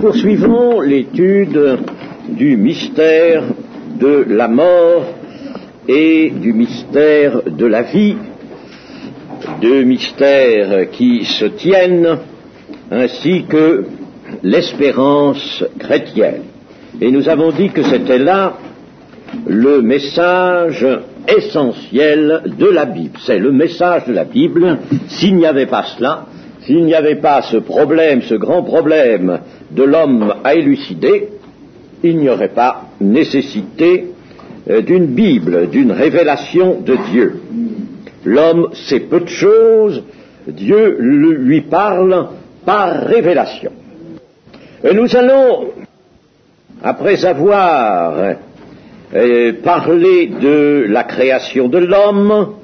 poursuivons l'étude du mystère de la mort et du mystère de la vie, deux mystères qui se tiennent, ainsi que l'espérance chrétienne. Et nous avons dit que c'était là le message essentiel de la Bible. C'est le message de la Bible. S'il n'y avait pas cela, s'il n'y avait pas ce problème, ce grand problème de l'homme à élucider, il n'y aurait pas nécessité d'une Bible, d'une révélation de Dieu. L'homme sait peu de choses, Dieu lui parle par révélation. Et nous allons, après avoir parlé de la création de l'homme,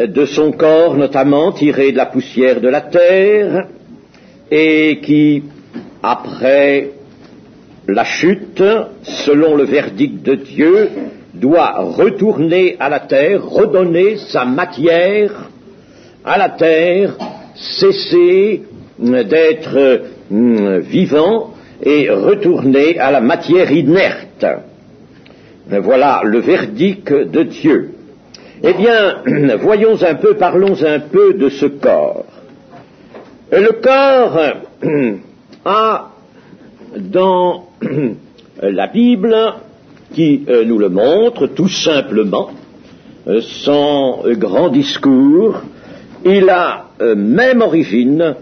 de son corps notamment tiré de la poussière de la terre, et qui, après la chute, selon le verdict de Dieu, doit retourner à la terre, redonner sa matière à la terre, cesser d'être vivant et retourner à la matière inerte. Voilà le verdict de Dieu. Eh bien, voyons un peu, parlons un peu de ce corps. Le corps a dans la Bible, qui nous le montre tout simplement, sans grand discours, il a même origine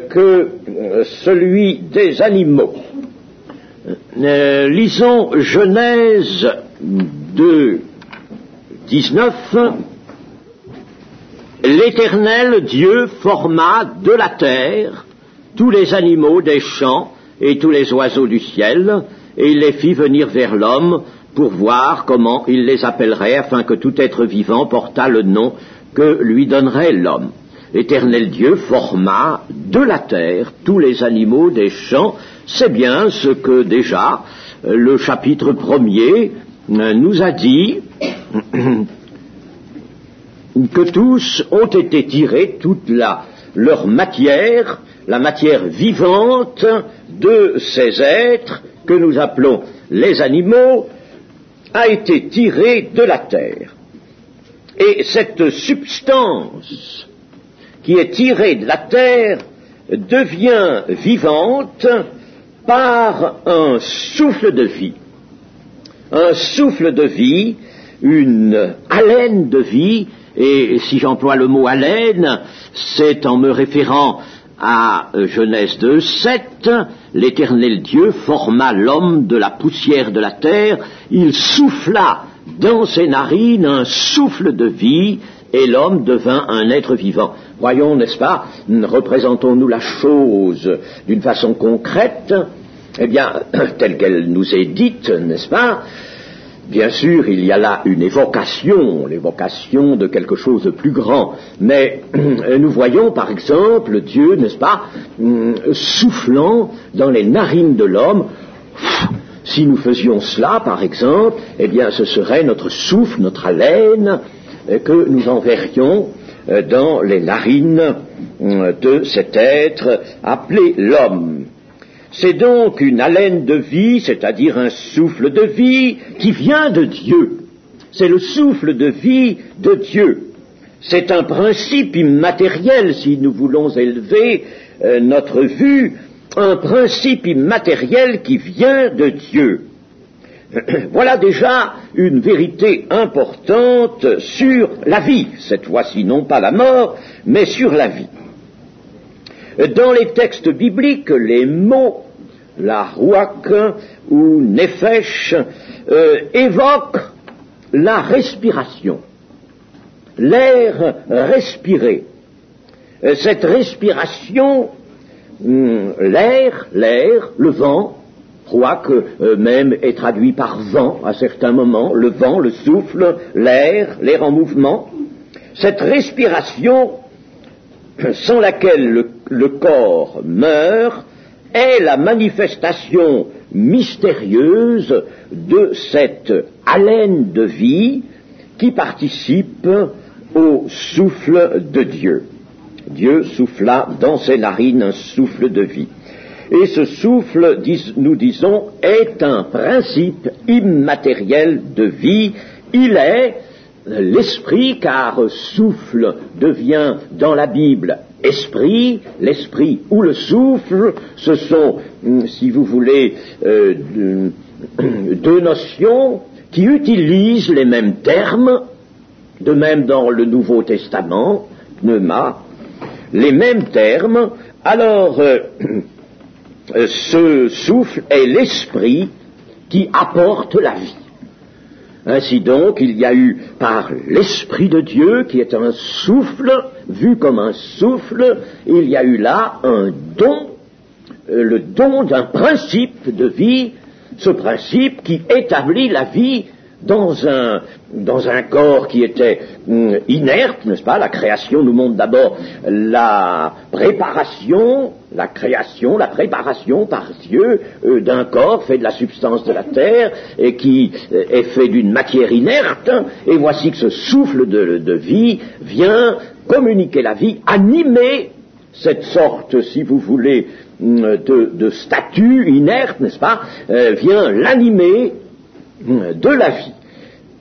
que celui des animaux. Lisons Genèse 2, 19. L'Éternel Dieu forma de la terre tous les animaux des champs et tous les oiseaux du ciel, et il les fit venir vers l'homme pour voir comment il les appellerait, afin que tout être vivant portât le nom que lui donnerait l'homme. L'Éternel Dieu forma de la terre tous les animaux des champs. C'est bien ce que déjà le chapitre 1er nous a dit, que tous ont été tirés, toute leur matière, la matière vivante de ces êtres que nous appelons les animaux, a été tirée de la terre. Et cette substance qui est tirée de la terre devient vivante par un souffle de vie. Un souffle de vie, une haleine de vie, et si j'emploie le mot haleine, c'est en me référant à Genèse 2, 7, l'Éternel Dieu forma l'homme de la poussière de la terre, il souffla dans ses narines un souffle de vie, et l'homme devint un être vivant. Voyons, n'est-ce pas, représentons-nous la chose d'une façon concrète, eh bien, telle qu'elle nous est dite, n'est-ce pas? Bien sûr, il y a là une évocation, l'évocation de quelque chose de plus grand, mais nous voyons par exemple Dieu, n'est-ce pas, soufflant dans les narines de l'homme. Si nous faisions cela, par exemple, eh bien ce serait notre souffle, notre haleine, que nous enverrions dans les narines de cet être appelé l'homme. C'est donc une haleine de vie, c'est-à-dire un souffle de vie qui vient de Dieu. C'est le souffle de vie de Dieu. C'est un principe immatériel, si nous voulons élever notre vue, un principe immatériel qui vient de Dieu. Voilà déjà une vérité importante sur la vie, cette fois-ci non pas la mort, mais sur la vie. Dans les textes bibliques, les mots la ruach ou nefesh évoquent la respiration, l'air respiré. Cette respiration, l'air, le vent, ruach même est traduit par vent à certains moments, le vent, le souffle, l'air en mouvement. Cette respiration sans laquelle le corps meurt est la manifestation mystérieuse de cette haleine de vie qui participe au souffle de Dieu. Dieu souffla dans ses narines un souffle de vie. Et ce souffle, nous disons, est un principe immatériel de vie. Il est l'esprit, car souffle devient dans la Bible esprit. L'esprit ou le souffle, ce sont, si vous voulez, deux notions qui utilisent les mêmes termes, de même dans le Nouveau Testament, pneuma, les mêmes termes. Alors, ce souffle est l'esprit qui apporte la vie. Ainsi donc, il y a eu par l'Esprit de Dieu, qui est un souffle, vu comme un souffle, il y a eu là un don, le don d'un principe de vie, ce principe qui établit la vie dans un corps qui était inerte, n'est-ce pas? La création nous montre d'abord la préparation, la création, la préparation par Dieu d'un corps fait de la substance de la terre et qui est fait d'une matière inerte, et voici que ce souffle de vie vient communiquer la vie, animer cette sorte, si vous voulez, de statut inerte, n'est-ce pas, vient l'animer de la vie.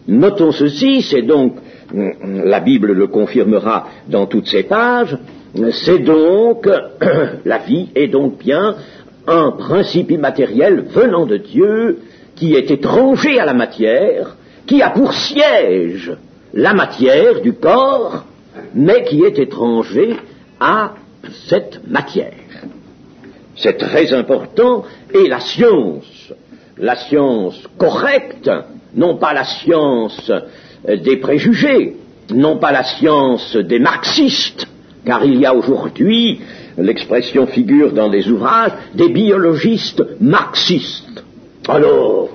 Notons ceci, c'est donc, la Bible le confirmera dans toutes ses pages, c'est donc, la vie est donc bien un principe immatériel venant de Dieu, qui est étranger à la matière, qui a pour siège la matière du corps, mais qui est étranger à cette matière. C'est très important, et la science correcte, non pas la science des préjugés, non pas la science des marxistes, car il y a aujourd'hui, l'expression figure dans des ouvrages, des biologistes marxistes. Alors,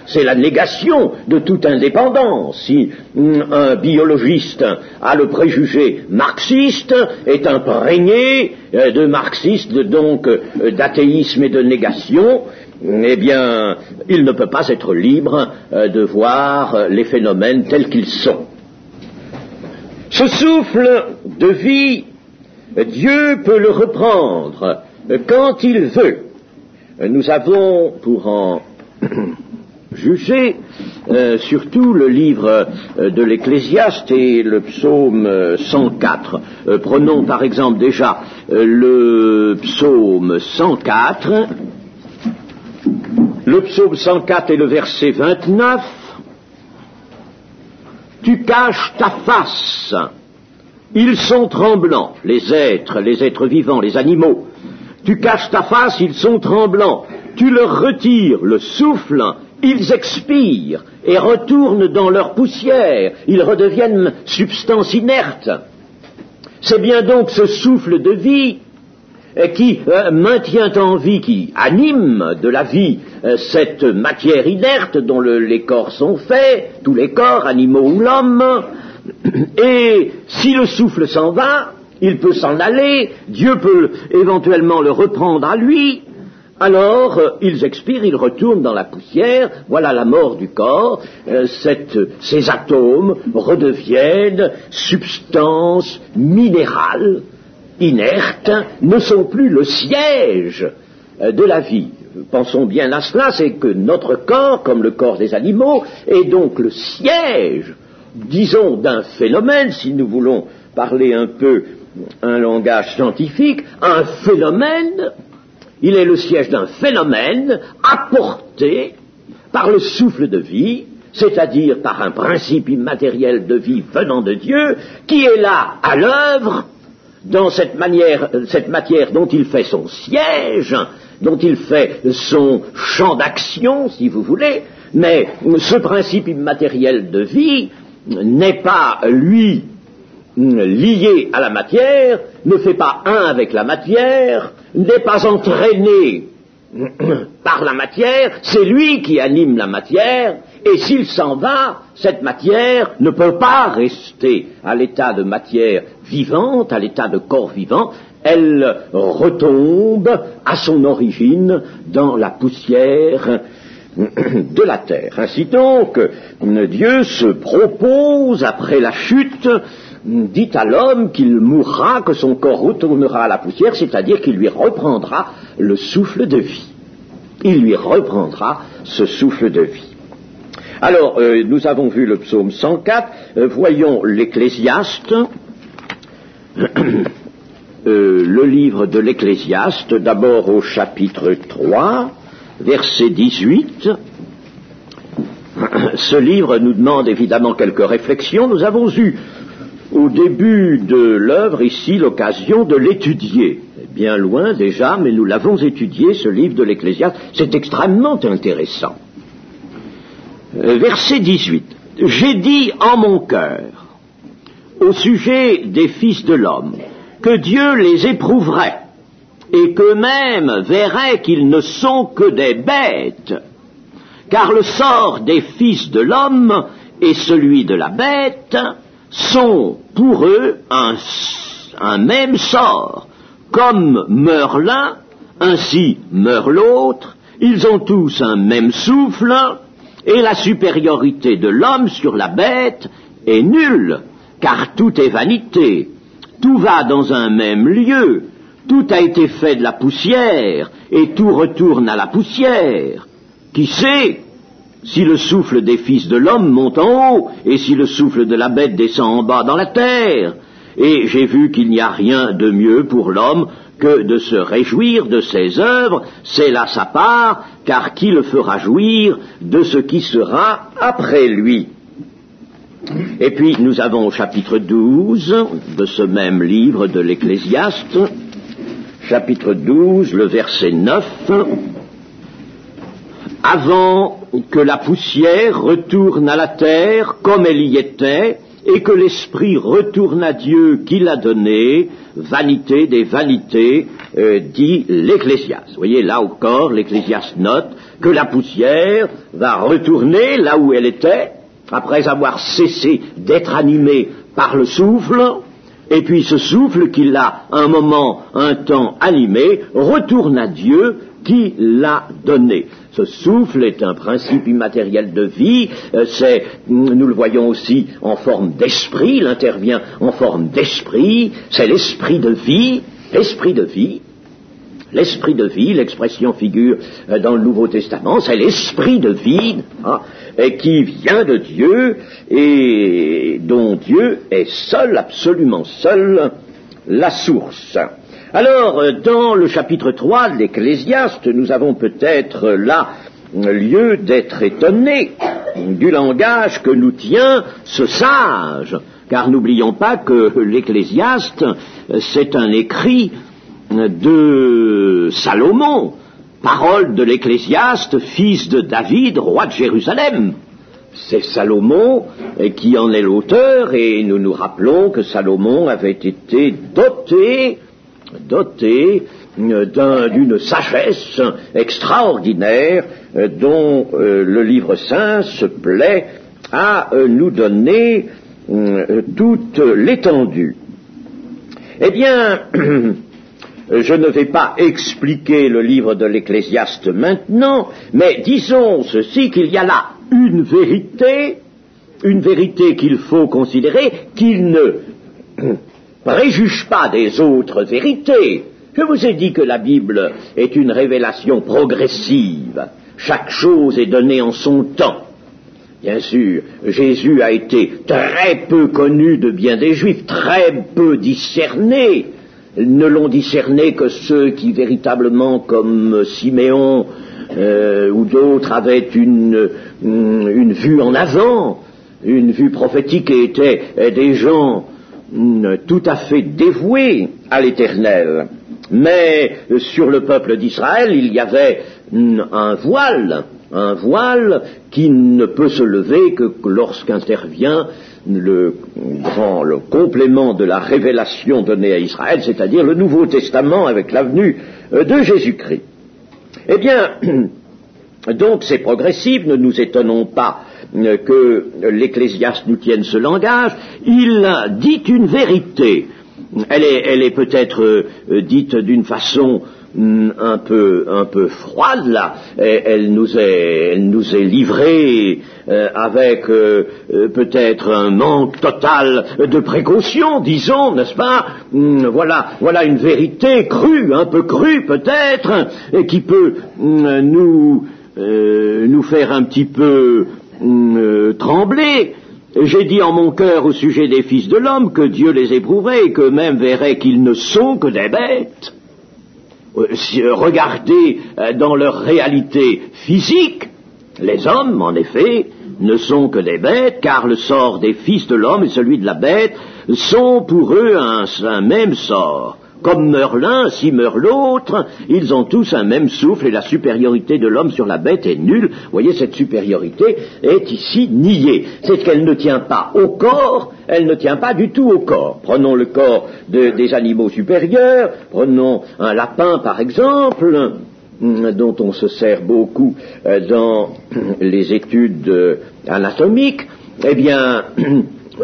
c'est la négation de toute indépendance. Si un biologiste a le préjugé marxiste, est imprégné de marxiste, donc d'athéisme et de négation, eh bien, il ne peut pas être libre de voir les phénomènes tels qu'ils sont. Ce souffle de vie, Dieu peut le reprendre quand il veut. Nous avons, pour en juger, surtout le livre de l'Ecclésiaste et le psaume 104. Prenons par exemple déjà le psaume 104. Le psaume 104 et le verset 29. Tu caches ta face, ils sont tremblants, les êtres vivants, les animaux. Tu caches ta face, ils sont tremblants. Tu leur retires le souffle, ils expirent et retournent dans leur poussière. Ils redeviennent substance inerte. C'est bien donc ce souffle de vie qui maintient en vie, qui anime de la vie cette matière inerte dont les corps sont faits, tous les corps, animaux ou l'homme. Et si le souffle s'en va, il peut s'en aller, Dieu peut éventuellement le reprendre à lui, alors ils expirent, ils retournent dans la poussière, voilà la mort du corps, ces atomes redeviennent substances minérales, inertes, ne sont plus le siège de la vie. Pensons bien à cela, c'est que notre corps, comme le corps des animaux, est donc le siège, disons, d'un phénomène, si nous voulons parler un peu un langage scientifique, un phénomène, il est le siège d'un phénomène apporté par le souffle de vie, c'est-à-dire par un principe immatériel de vie venant de Dieu, qui est là à l'œuvre dans cette matière dont il fait son siège, dont il fait son champ d'action, si vous voulez, mais ce principe immatériel de vie n'est pas, lui, lié à la matière, ne fait pas un avec la matière, n'est pas entraîné par la matière, c'est lui qui anime la matière, et s'il s'en va, cette matière ne peut pas rester à l'état de matière vivante, à l'état de corps vivant, elle retombe à son origine dans la poussière de la terre. Ainsi donc, Dieu se propose, après la chute, dit à l'homme qu'il mourra, que son corps retournera à la poussière, c'est-à-dire qu'il lui reprendra le souffle de vie. Il lui reprendra ce souffle de vie. Alors, nous avons vu le psaume 104, voyons l'Ecclésiaste, le livre de l'Ecclésiaste, d'abord au chapitre 3, verset 18. Ce livre nous demande évidemment quelques réflexions. Nous avons eu au début de l'œuvre ici l'occasion de l'étudier. Bien loin déjà, mais nous l'avons étudié, ce livre de l'Ecclésiaste. C'est extrêmement intéressant. Verset 18. « J'ai dit en mon cœur, au sujet des fils de l'homme, que Dieu les éprouverait, et qu'eux-mêmes verraient qu'ils ne sont que des bêtes, car le sort des fils de l'homme et celui de la bête sont pour eux un même sort. Comme meurt l'un, ainsi meurt l'autre, ils ont tous un même souffle, et la supériorité de l'homme sur la bête est nulle, car tout est vanité, tout va dans un même lieu, tout a été fait de la poussière, et tout retourne à la poussière. Qui sait si le souffle des fils de l'homme monte en haut, et si le souffle de la bête descend en bas dans la terre? Et j'ai vu qu'il n'y a rien de mieux pour l'homme que de se réjouir de ses œuvres, c'est là sa part, car qui le fera jouir de ce qui sera après lui? Et puis nous avons au chapitre 12 de ce même livre de l'Ecclésiaste, chapitre 12, le verset 9, « Avant que la poussière retourne à la terre comme elle y était, et que l'esprit retourne à Dieu qui l'a donné, vanité des vanités, dit l'Ecclésiaste. » Vous voyez, là encore, l'Ecclésiaste note que la poussière va retourner là où elle était, après avoir cessé d'être animée par le souffle, et puis ce souffle qui l'a un moment, un temps animé, retourne à Dieu qui l'a donné. Ce souffle est un principe immatériel de vie, nous le voyons aussi en forme d'esprit, il intervient en forme d'esprit, c'est l'esprit de vie, l'esprit de vie. L'esprit de vie, l'expression figure dans le Nouveau Testament, c'est l'esprit de vie qui vient de Dieu et dont Dieu est seul, absolument seul, la source. Alors, dans le chapitre 3 de l'Ecclésiaste, nous avons peut-être là lieu d'être étonnés du langage que nous tient ce sage, car n'oublions pas que l'Ecclésiaste, c'est un écrit de Salomon, parole de l'Ecclésiaste, fils de David, roi de Jérusalem. C'est Salomon qui en est l'auteur, et nous nous rappelons que Salomon avait été doté d'une sagesse extraordinaire dont le livre saint se plaît à nous donner toute l'étendue. Eh bien, je ne vais pas expliquer le livre de l'Ecclésiaste maintenant, mais disons ceci, qu'il y a là une vérité qu'il faut considérer, qu'il ne préjuge pas des autres vérités. Je vous ai dit que la Bible est une révélation progressive. Chaque chose est donnée en son temps. Bien sûr, Jésus a été très peu connu de bien des Juifs, très peu discerné. Ne l'ont discerné que ceux qui véritablement, comme Siméon ou d'autres, avaient une vue en avant, une vue prophétique, et étaient des gens tout à fait dévoués à l'Éternel. Mais sur le peuple d'Israël, il y avait un voile qui ne peut se lever que lorsqu'intervient le complément de la révélation donnée à Israël, c'est-à-dire le Nouveau Testament avec la venue de Jésus-Christ. Eh bien, donc c'est progressif, ne nous étonnons pas que l'Ecclésiaste nous tienne ce langage. Il dit une vérité. Elle est peut-être dite d'une façon un peu froide là. Elle nous est livrée avec peut-être un manque total de précaution, disons, n'est-ce pas? Voilà une vérité crue, un peu crue peut-être, et qui peut nous faire un petit peu trembler. J'ai dit en mon cœur au sujet des fils de l'homme que Dieu les éprouverait et qu'eux-mêmes verraient qu'ils ne sont que des bêtes. Regardez dans leur réalité physique, les hommes, en effet, ne sont que des bêtes, car le sort des fils de l'homme et celui de la bête sont pour eux un même sort. Comme meurt l'un, ainsi meurt l'autre, ils ont tous un même souffle et la supériorité de l'homme sur la bête est nulle. Vous voyez, cette supériorité est ici niée. C'est qu'elle ne tient pas au corps, elle ne tient pas du tout au corps. Prenons le corps des animaux supérieurs, prenons un lapin par exemple, dont on se sert beaucoup dans les études anatomiques. Eh bien,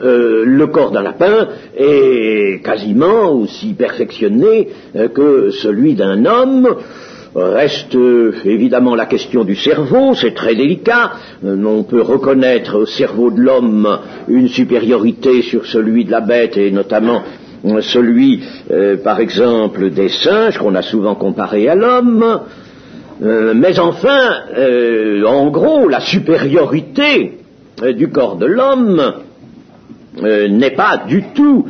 le corps d'un lapin est quasiment aussi perfectionné que celui d'un homme. Reste évidemment la question du cerveau, c'est très délicat. On peut reconnaître au cerveau de l'homme une supériorité sur celui de la bête, et notamment celui, par exemple, des singes, qu'on a souvent comparé à l'homme. Mais enfin, en gros, la supériorité du corps de l'homme n'est pas du tout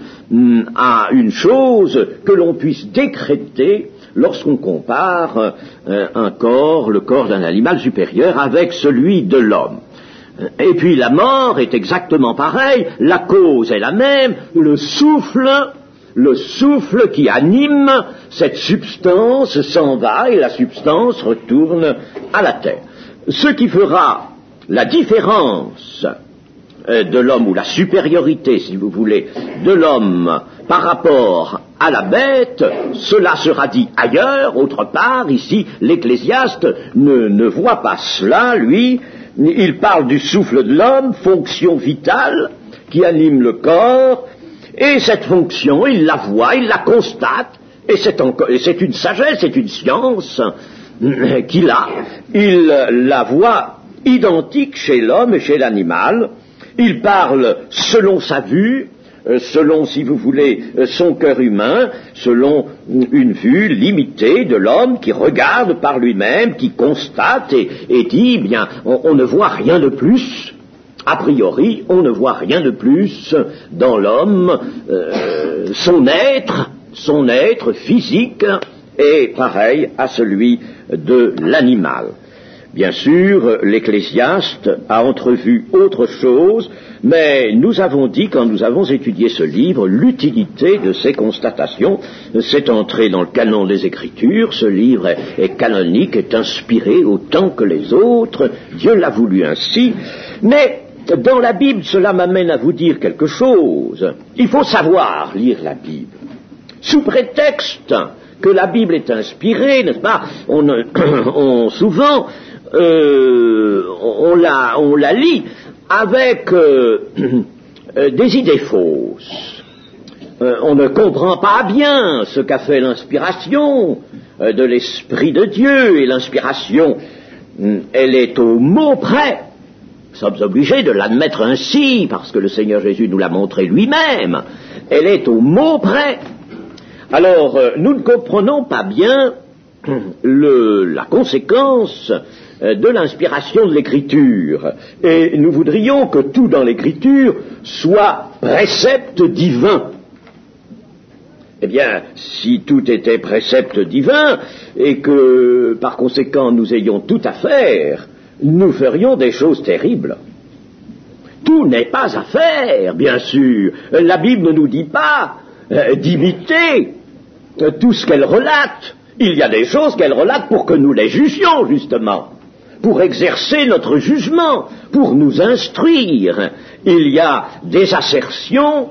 à une chose que l'on puisse décréter lorsqu'on compare le corps d'un animal supérieur avec celui de l'homme. Et puis la mort est exactement pareil, la cause est la même, le souffle qui anime cette substance s'en va et la substance retourne à la terre. Ce qui fera la différence de l'homme, ou la supériorité, si vous voulez, de l'homme par rapport à la bête, cela sera dit ailleurs, autre part. Ici, l'Ecclésiaste ne voit pas cela, lui. Il parle du souffle de l'homme, fonction vitale qui anime le corps, et cette fonction, il la voit, il la constate, et c'est une sagesse, c'est une science qu'il a. Il la voit identique chez l'homme et chez l'animal. Il parle selon sa vue, selon, si vous voulez, son cœur humain, selon une vue limitée de l'homme qui regarde par lui-même, qui constate et dit, bien, on ne voit rien de plus. A priori, on ne voit rien de plus dans l'homme. Son être physique est pareil à celui de l'animal. Bien sûr, l'Ecclésiaste a entrevu autre chose, mais nous avons dit, quand nous avons étudié ce livre, l'utilité de ces constatations. C'est entré dans le canon des Écritures, ce livre est canonique, est inspiré autant que les autres, Dieu l'a voulu ainsi, mais dans la Bible, cela m'amène à vous dire quelque chose. Il faut savoir lire la Bible. Sous prétexte que la Bible est inspirée, n'est-ce pas, souvent, on la lit avec des idées fausses. On ne comprend pas bien ce qu'a fait l'inspiration de l'Esprit de Dieu, et l'inspiration, elle est au mot près. Nous sommes obligés de l'admettre ainsi, parce que le Seigneur Jésus nous l'a montré lui-même. Elle est au mot près. Alors, nous ne comprenons pas bien la conséquence de l'inspiration de l'Écriture. Et nous voudrions que tout dans l'Écriture soit précepte divin. Eh bien, si tout était précepte divin, et que, par conséquent, nous ayons tout à faire, nous ferions des choses terribles. Tout n'est pas à faire, bien sûr. La Bible ne nous dit pas d'imiter tout ce qu'elle relate. Il y a des choses qu'elle relate pour que nous les jugions, justement, pour exercer notre jugement, pour nous instruire. Il y a des assertions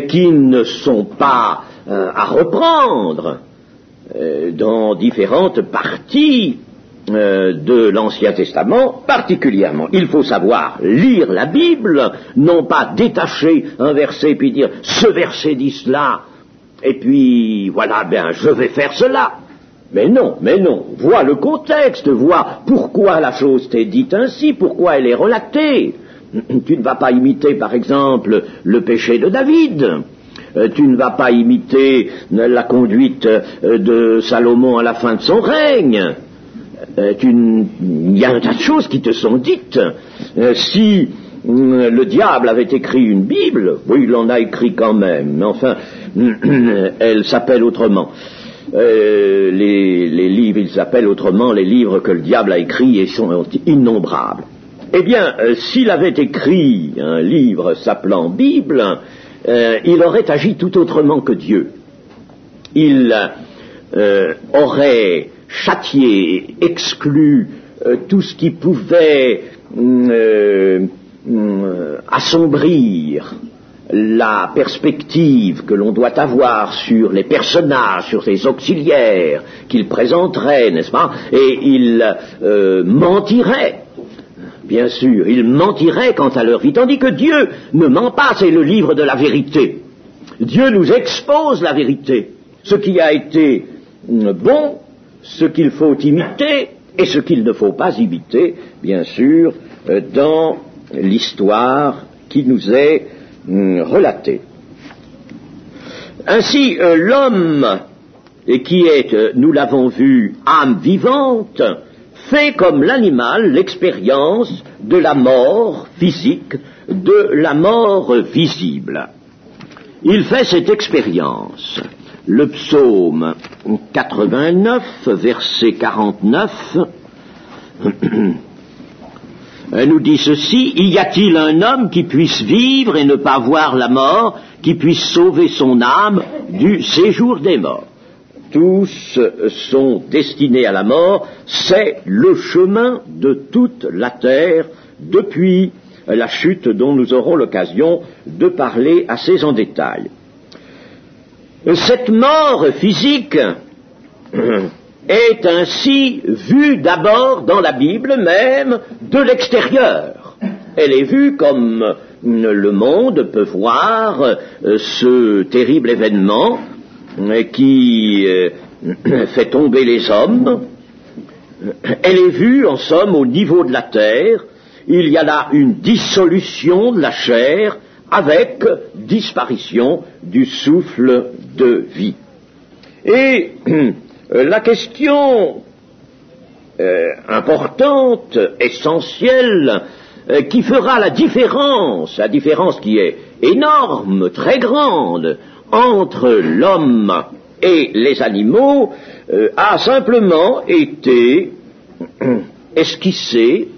qui ne sont pas à reprendre dans différentes parties de l'Ancien Testament, particulièrement. Il faut savoir lire la Bible, non pas détacher un verset puis dire ce verset dit cela, et puis voilà, ben je vais faire cela. Mais non, vois le contexte, vois pourquoi la chose t'est dite ainsi, pourquoi elle est relatée. Tu ne vas pas imiter, par exemple, le péché de David. Tu ne vas pas imiter la conduite de Salomon à la fin de son règne. Il y a un tas de choses qui te sont dites. Si le diable avait écrit une Bible, oui, il en a écrit quand même, mais enfin, elle s'appelle autrement. Les livres, ils s'appellent autrement les livres que le diable a écrits et sont innombrables. Eh bien, s'il avait écrit un livre s'appelant Bible, il aurait agi tout autrement que Dieu. Il aurait châtié, exclu tout ce qui pouvait assombrir la perspective que l'on doit avoir sur les personnages, sur les auxiliaires qu'il présenterait, n'est-ce pas? Et il mentirait. Bien sûr, il mentirait quant à leur vie, tandis que Dieu ne ment pas, c'est le livre de la vérité. Dieu nous expose la vérité, ce qui a été bon, ce qu'il faut imiter et ce qu'il ne faut pas imiter, bien sûr, dans l'histoire qui nous est relatée. Ainsi, l'homme, qui est, nous l'avons vu, âme vivante, fait comme l'animal l'expérience de la mort physique, de la mort visible. Il fait cette expérience. Le psaume 89, verset 49, nous dit ceci: « Y a-t-il un homme qui puisse vivre et ne pas voir la mort, qui puisse sauver son âme du séjour des morts ?» Tous sont destinés à la mort, c'est le chemin de toute la terre depuis la chute dont nous aurons l'occasion de parler assez en détail. Cette mort physique est ainsi vue d'abord dans la Bible même de l'extérieur. Elle est vue comme le monde peut voir ce terrible événement qui fait tomber les hommes. Elle est vue, en somme, au niveau de la terre. Il y a là une dissolution de la chair avec disparition du souffle de vie. Et la question importante, essentielle, qui fera la différence qui est énorme, très grande, entre l'homme et les animaux, a simplement été esquissée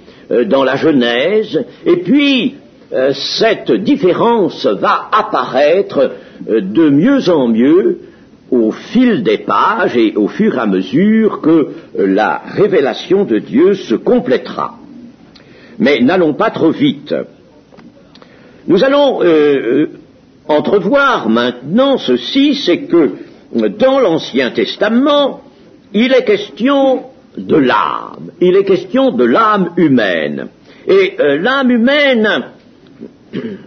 dans la Genèse, et puis cette différence va apparaître de mieux en mieux au fil des pages et au fur et à mesure que la révélation de Dieu se complétera. Mais n'allons pas trop vite. Nous allons entrevoir maintenant ceci, c'est que dans l'Ancien Testament, il est question de l'âme, il est question de l'âme humaine. Et l'âme humaine,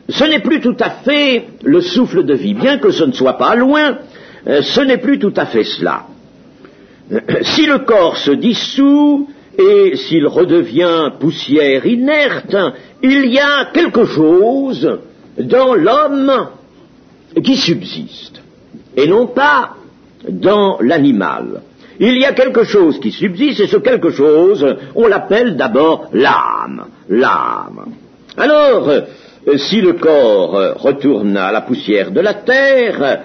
ce n'est plus tout à fait le souffle de vie, bien que ce ne soit pas loin, ce n'est plus tout à fait cela. Si le corps se dissout et s'il redevient poussière inerte, il y a quelque chose dans l'homme qui subsiste, et non pas dans l'animal. Il y a quelque chose qui subsiste, et ce quelque chose, on l'appelle d'abord l'âme. L'âme. Alors, si le corps retourne à la poussière de la terre,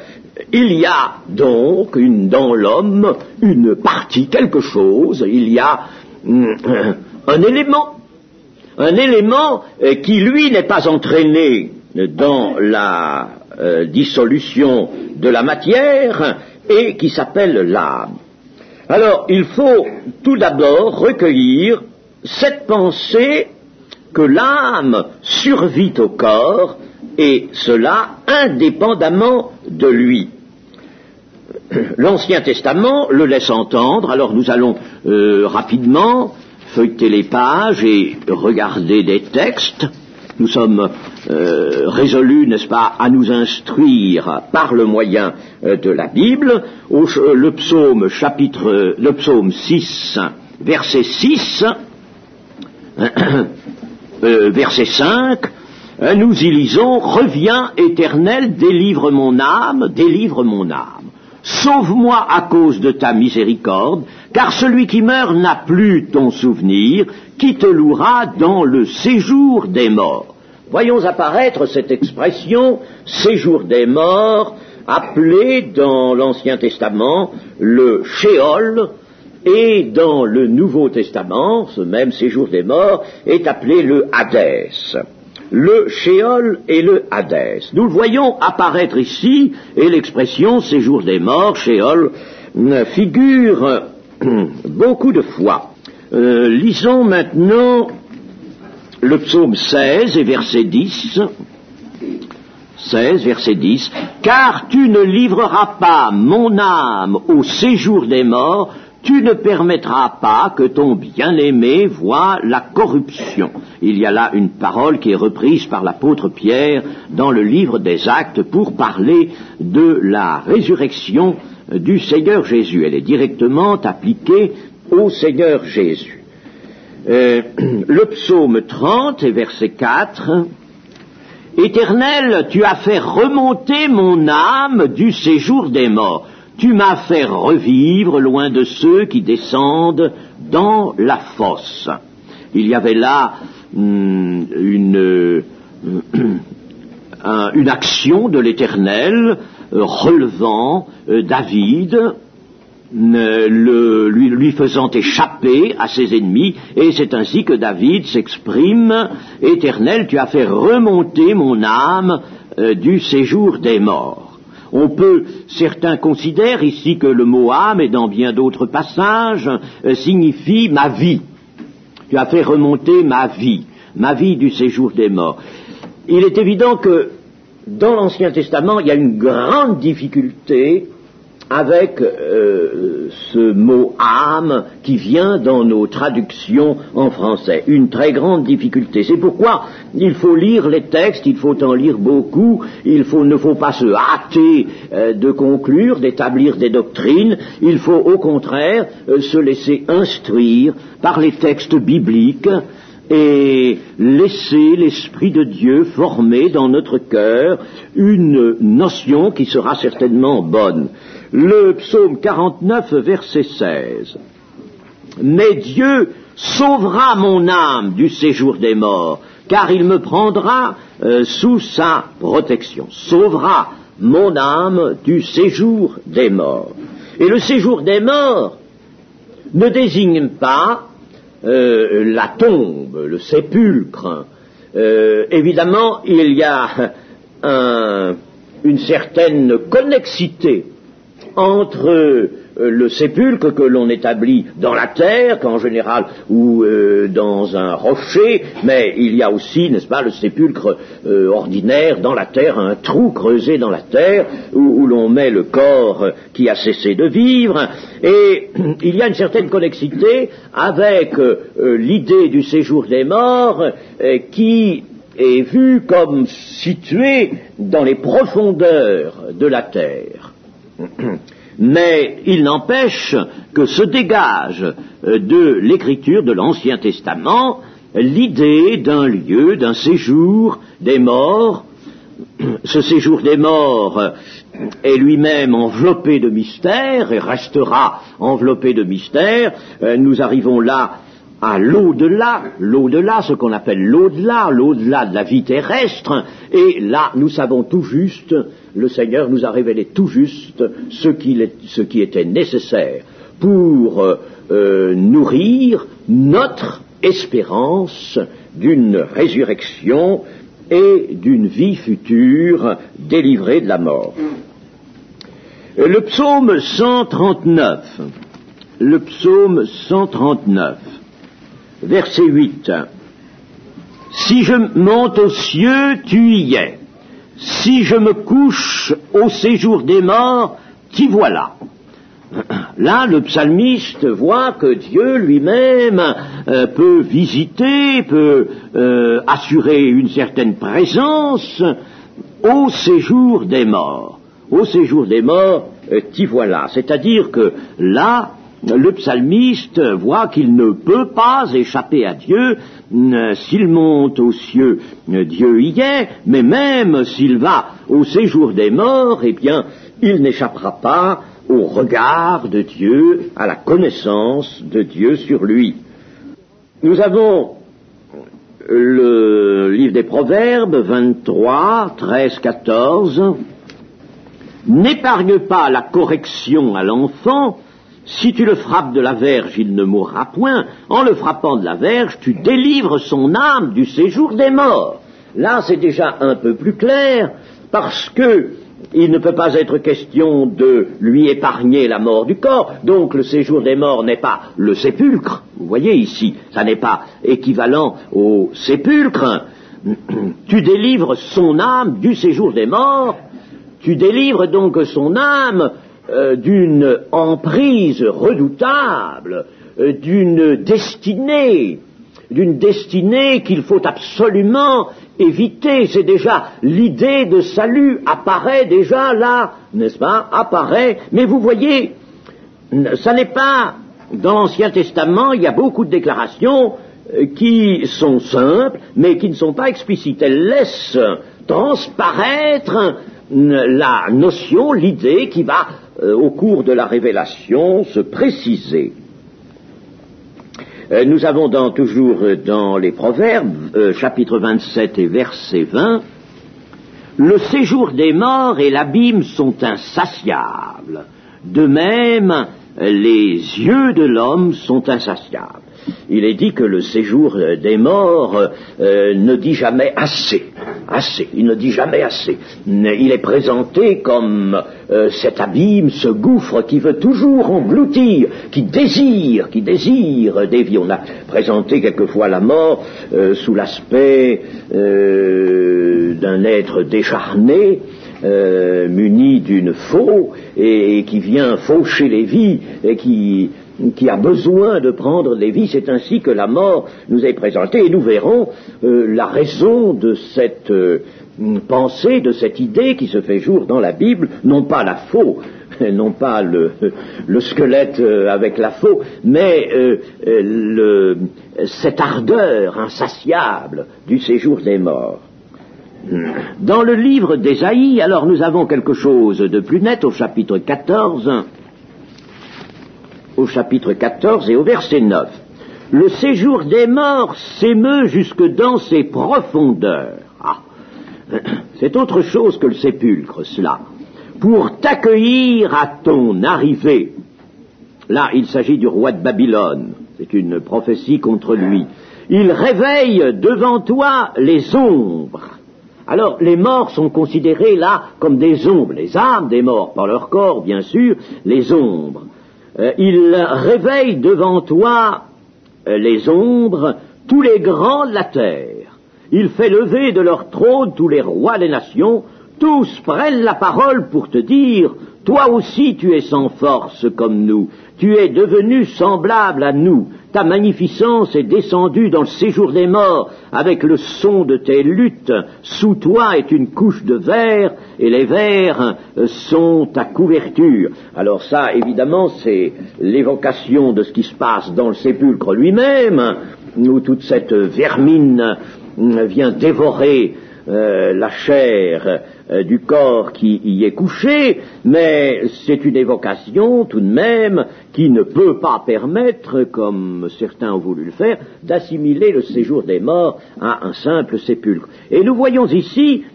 il y a donc dans l'homme une partie, quelque chose, il y a un élément qui, lui, n'est pas entraîné dans la dissolution de la matière et qui s'appelle l'âme. Alors, il faut tout d'abord recueillir cette pensée que l'âme survit au corps, et cela indépendamment de lui. L'Ancien Testament le laisse entendre, alors nous allons rapidement feuilleter les pages et regarder des textes nous sommes résolus, n'est-ce pas, à nous instruire par le moyen de la Bible. Le psaume 6, verset 6, verset 5, nous y lisons: Reviens, Éternel, délivre mon âme, délivre mon âme. Sauve-moi à cause de ta miséricorde, car celui qui meurt n'a plus ton souvenir, qui te louera dans le séjour des morts. Voyons apparaître cette expression, séjour des morts, appelée dans l'Ancien Testament le Sheol, et dans le Nouveau Testament, ce même séjour des morts est appelé le Hadès. Le Sheol et le Hadès. Nous le voyons apparaître ici, et l'expression séjour des morts, Sheol, figure beaucoup de fois. Lisons maintenant le psaume 16 et verset 10. 16, verset 10. Car tu ne livreras pas mon âme au séjour des morts, tu ne permettras pas que ton bien-aimé voie la corruption. Il y a là une parole qui est reprise par l'apôtre Pierre dans le livre des Actes pour parler de la résurrection du Seigneur Jésus. Elle est directement appliquée au Seigneur Jésus. Le psaume 30 et verset 4. Éternel, tu as fait remonter mon âme du séjour des morts. Tu m'as fait revivre loin de ceux qui descendent dans la fosse. Il y avait là une action de l'Éternel relevant David, lui faisant échapper à ses ennemis, et c'est ainsi que David s'exprime: Éternel, tu as fait remonter mon âme du séjour des morts. Certains considèrent ici que le mot âme, et dans bien d'autres passages, signifie ma vie. Tu as fait remonter ma vie du séjour des morts. Il est évident que dans l'Ancien Testament, il y a une grande difficulté avec ce mot âme qui vient dans nos traductions en français. Une très grande difficulté. C'est pourquoi il faut lire les textes, il faut en lire beaucoup, ne faut pas se hâter de conclure, d'établir des doctrines, il faut au contraire se laisser instruire par les textes bibliques et laisser l'Esprit de Dieu former dans notre cœur une notion qui sera certainement bonne. Le psaume 49, verset 16. Mais Dieu sauvera mon âme du séjour des morts, car il me prendra sous sa protection. Sauvera mon âme du séjour des morts. Et le séjour des morts ne désigne pas la tombe, le sépulcre. Évidemment, il y a une certaine connexité entre le sépulcre que l'on établit dans la terre, qu'en général, ou dans un rocher, mais il y a aussi, n'est-ce pas, le sépulcre ordinaire dans la terre, un trou creusé dans la terre, où l'on met le corps qui a cessé de vivre, et il y a une certaine connexité avec l'idée du séjour des morts qui est vue comme située dans les profondeurs de la terre. Mais il n'empêche que se dégage de l'écriture de l'Ancien Testament l'idée d'un lieu, d'un séjour des morts. Ce séjour des morts est lui-même enveloppé de mystère et restera enveloppé de mystère. Nous arrivons là à l'au-delà, ce qu'on appelle l'au-delà de la vie terrestre, et là, nous savons tout juste, le Seigneur nous a révélé tout juste ce qui était nécessaire pour nourrir notre espérance d'une résurrection et d'une vie future délivrée de la mort. Le psaume 139, verset 8. Si je monte aux cieux, tu y es. Si je me couche au séjour des morts, t'y voilà. Là, le psalmiste voit que Dieu lui-même peut visiter, peut assurer une certaine présence au séjour des morts. Au séjour des morts, t'y voilà. C'est-à-dire que là, le psalmiste voit qu'il ne peut pas échapper à Dieu. S'il monte aux cieux, Dieu y est, mais même s'il va au séjour des morts, eh bien, il n'échappera pas au regard de Dieu, à la connaissance de Dieu sur lui. Nous avons le livre des Proverbes, 23, 13, 14. N'épargne pas la correction à l'enfant. Si tu le frappes de la verge, il ne mourra point. En le frappant de la verge, tu délivres son âme du séjour des morts. Là, c'est déjà un peu plus clair, parce que il ne peut pas être question de lui épargner la mort du corps. Donc le séjour des morts n'est pas le sépulcre. Vous voyez ici, ça n'est pas équivalent au sépulcre. Tu délivres son âme du séjour des morts. Tu délivres donc son âme d'une emprise redoutable, d'une destinée qu'il faut absolument éviter. C'est déjà l'idée de salut apparaît déjà là, n'est-ce pas, apparaît. Mais vous voyez, ça n'est pas, dans l'Ancien Testament, il y a beaucoup de déclarations qui sont simples, mais qui ne sont pas explicites. Elles laissent transparaître la notion, l'idée qui va, au cours de la révélation, se préciser. Nous avons toujours dans les Proverbes, chapitre 27 et verset 20, « Le séjour des morts et l'abîme sont insatiables. De même, les yeux de l'homme sont insatiables. » Il est dit que le séjour des morts ne dit jamais assez. Il ne dit jamais assez. Il est présenté comme cet abîme, ce gouffre qui veut toujours engloutir, qui désire des vies. On a présenté quelquefois la mort sous l'aspect d'un être décharné, muni d'une faux, et qui vient faucher les vies, et qui a besoin de prendre les vies. C'est ainsi que la mort nous est présentée, et nous verrons la raison de cette pensée, de cette idée qui se fait jour dans la Bible, non pas la faux, non pas le squelette avec la faux, mais cette ardeur insatiable du séjour des morts. Dans le livre d'Ésaïe, alors nous avons quelque chose de plus net au chapitre 14, et au verset 9. Le séjour des morts s'émeut jusque dans ses profondeurs. Ah, c'est autre chose que le sépulcre, cela. Pour t'accueillir à ton arrivée. Là, il s'agit du roi de Babylone. C'est une prophétie contre lui. Il réveille devant toi les ombres. Alors, les morts sont considérés là comme des ombres. Les âmes des morts, pas leur corps, bien sûr, les ombres. Il réveille devant toi les ombres, tous les grands de la terre. Il fait lever de leur trône tous les rois des nations. Tous prennent la parole pour te dire, toi aussi tu es sans force comme nous. Tu es devenu semblable à nous. Ta magnificence est descendue dans le séjour des morts avec le son de tes luttes. Sous toi est une couche de verre et les vers sont ta couverture. Alors ça, évidemment, c'est l'évocation de ce qui se passe dans le sépulcre lui-même, où toute cette vermine vient dévorer la chair du corps qui y est couché, mais c'est une évocation tout de même qui ne peut pas permettre, comme certains ont voulu le faire, d'assimiler le séjour des morts à un simple sépulcre. Et nous voyons ici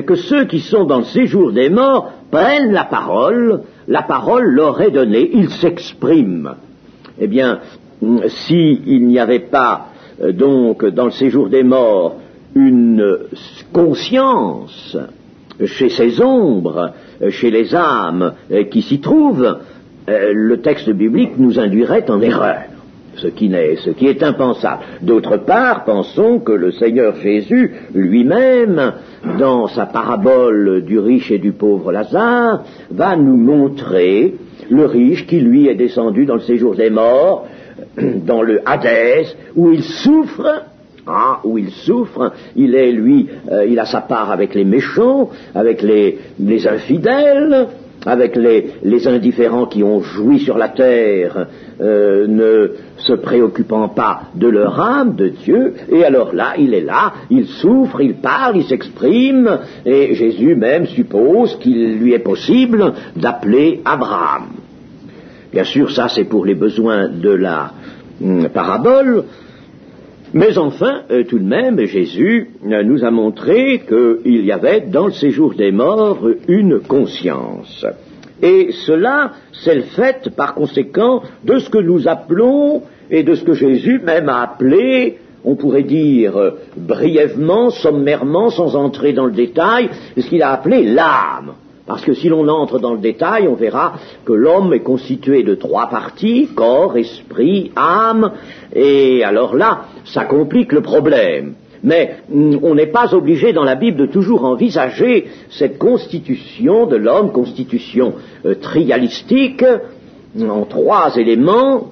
que ceux qui sont dans le séjour des morts prennent la parole leur est donnée, ils s'expriment. Eh bien, s'il n'y avait pas donc dans le séjour des morts une conscience chez ces ombres, chez les âmes qui s'y trouvent, le texte biblique nous induirait en erreur, ce qui est impensable. D'autre part, pensons que le Seigneur Jésus lui-même, dans sa parabole du riche et du pauvre Lazare, va nous montrer le riche qui, lui, est descendu dans le séjour des morts, dans le Hadès, où il souffre. Il est, lui, il a sa part avec les méchants, avec les infidèles, avec les indifférents qui ont joui sur la terre, ne se préoccupant pas de leur âme, de Dieu, et alors là, il souffre, il parle, il s'exprime, et Jésus même suppose qu'il lui est possible d'appeler Abraham. Bien sûr, ça c'est pour les besoins de la parabole, mais enfin, tout de même, Jésus nous a montré qu'il y avait dans le séjour des morts une conscience. Et cela, c'est le fait, par conséquent, de ce que nous appelons, et de ce que Jésus même a appelé, on pourrait dire brièvement, sommairement, sans entrer dans le détail, ce qu'il a appelé l'âme. Parce que si l'on entre dans le détail, on verra que l'homme est constitué de 3 parties, corps, esprit, âme, et alors là, ça complique le problème. Mais on n'est pas obligé dans la Bible de toujours envisager cette constitution de l'homme, constitution trialistique, en 3 éléments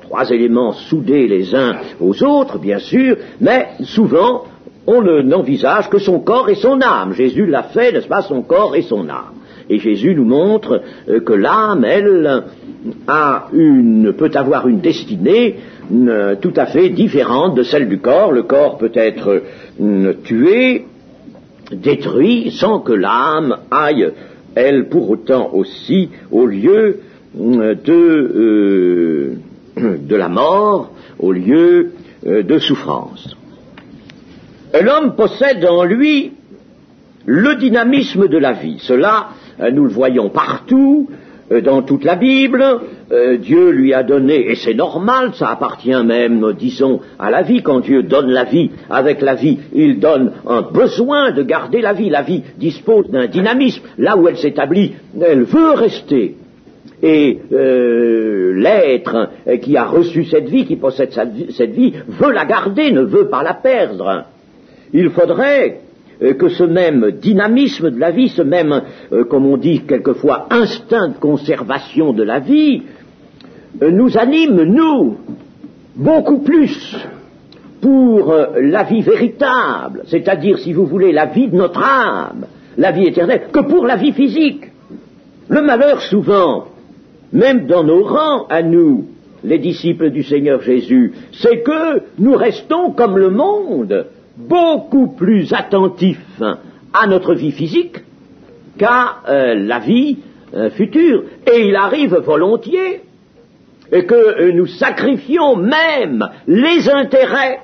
soudés les uns aux autres, bien sûr, mais souvent on n'envisage que son corps et son âme. Jésus l'a fait, n'est-ce pas, son corps et son âme. Et Jésus nous montre que l'âme, elle, peut avoir une destinée tout à fait différente de celle du corps. Le corps peut être tué, détruit, sans que l'âme aille, elle, pour autant aussi, au lieu de la mort, au lieu de souffrance. L'homme possède en lui le dynamisme de la vie. Cela, nous le voyons partout, dans toute la Bible. Dieu lui a donné, et c'est normal, ça appartient même, disons, à la vie. Quand Dieu donne la vie, avec la vie, il donne un besoin de garder la vie. La vie dispose d'un dynamisme. Là où elle s'établit, elle veut rester. Et l'être qui a reçu cette vie, qui possède cette vie, veut la garder, ne veut pas la perdre. Il faudrait que ce même dynamisme de la vie, ce même, comme on dit quelquefois, instinct de conservation de la vie, nous anime, nous, beaucoup plus pour la vie véritable, c'est-à-dire, si vous voulez, la vie de notre âme, la vie éternelle, que pour la vie physique. Le malheur, souvent, même dans nos rangs, à nous, les disciples du Seigneur Jésus, c'est que nous restons comme le monde, beaucoup plus attentif à notre vie physique qu'à la vie future. Et il arrive volontiers que nous sacrifions même les intérêts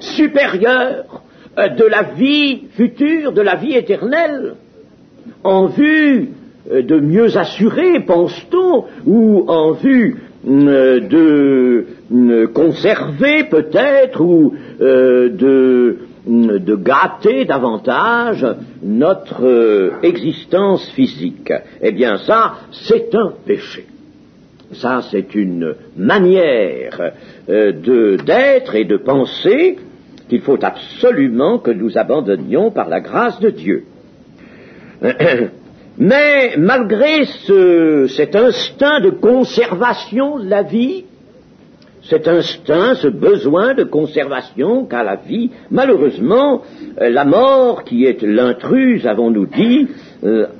supérieurs de la vie future, de la vie éternelle, en vue de mieux assurer, pense-t-on, ou en vue de conserver peut-être, ou de gâter davantage notre existence physique. Eh bien ça, c'est un péché. Ça, c'est une manière d'être et de penser qu'il faut absolument que nous abandonnions par la grâce de Dieu. Mais malgré cet instinct de conservation de la vie, cet instinct, ce besoin de conservation qu'a la vie, malheureusement, la mort, qui est l'intruse, avons-nous dit,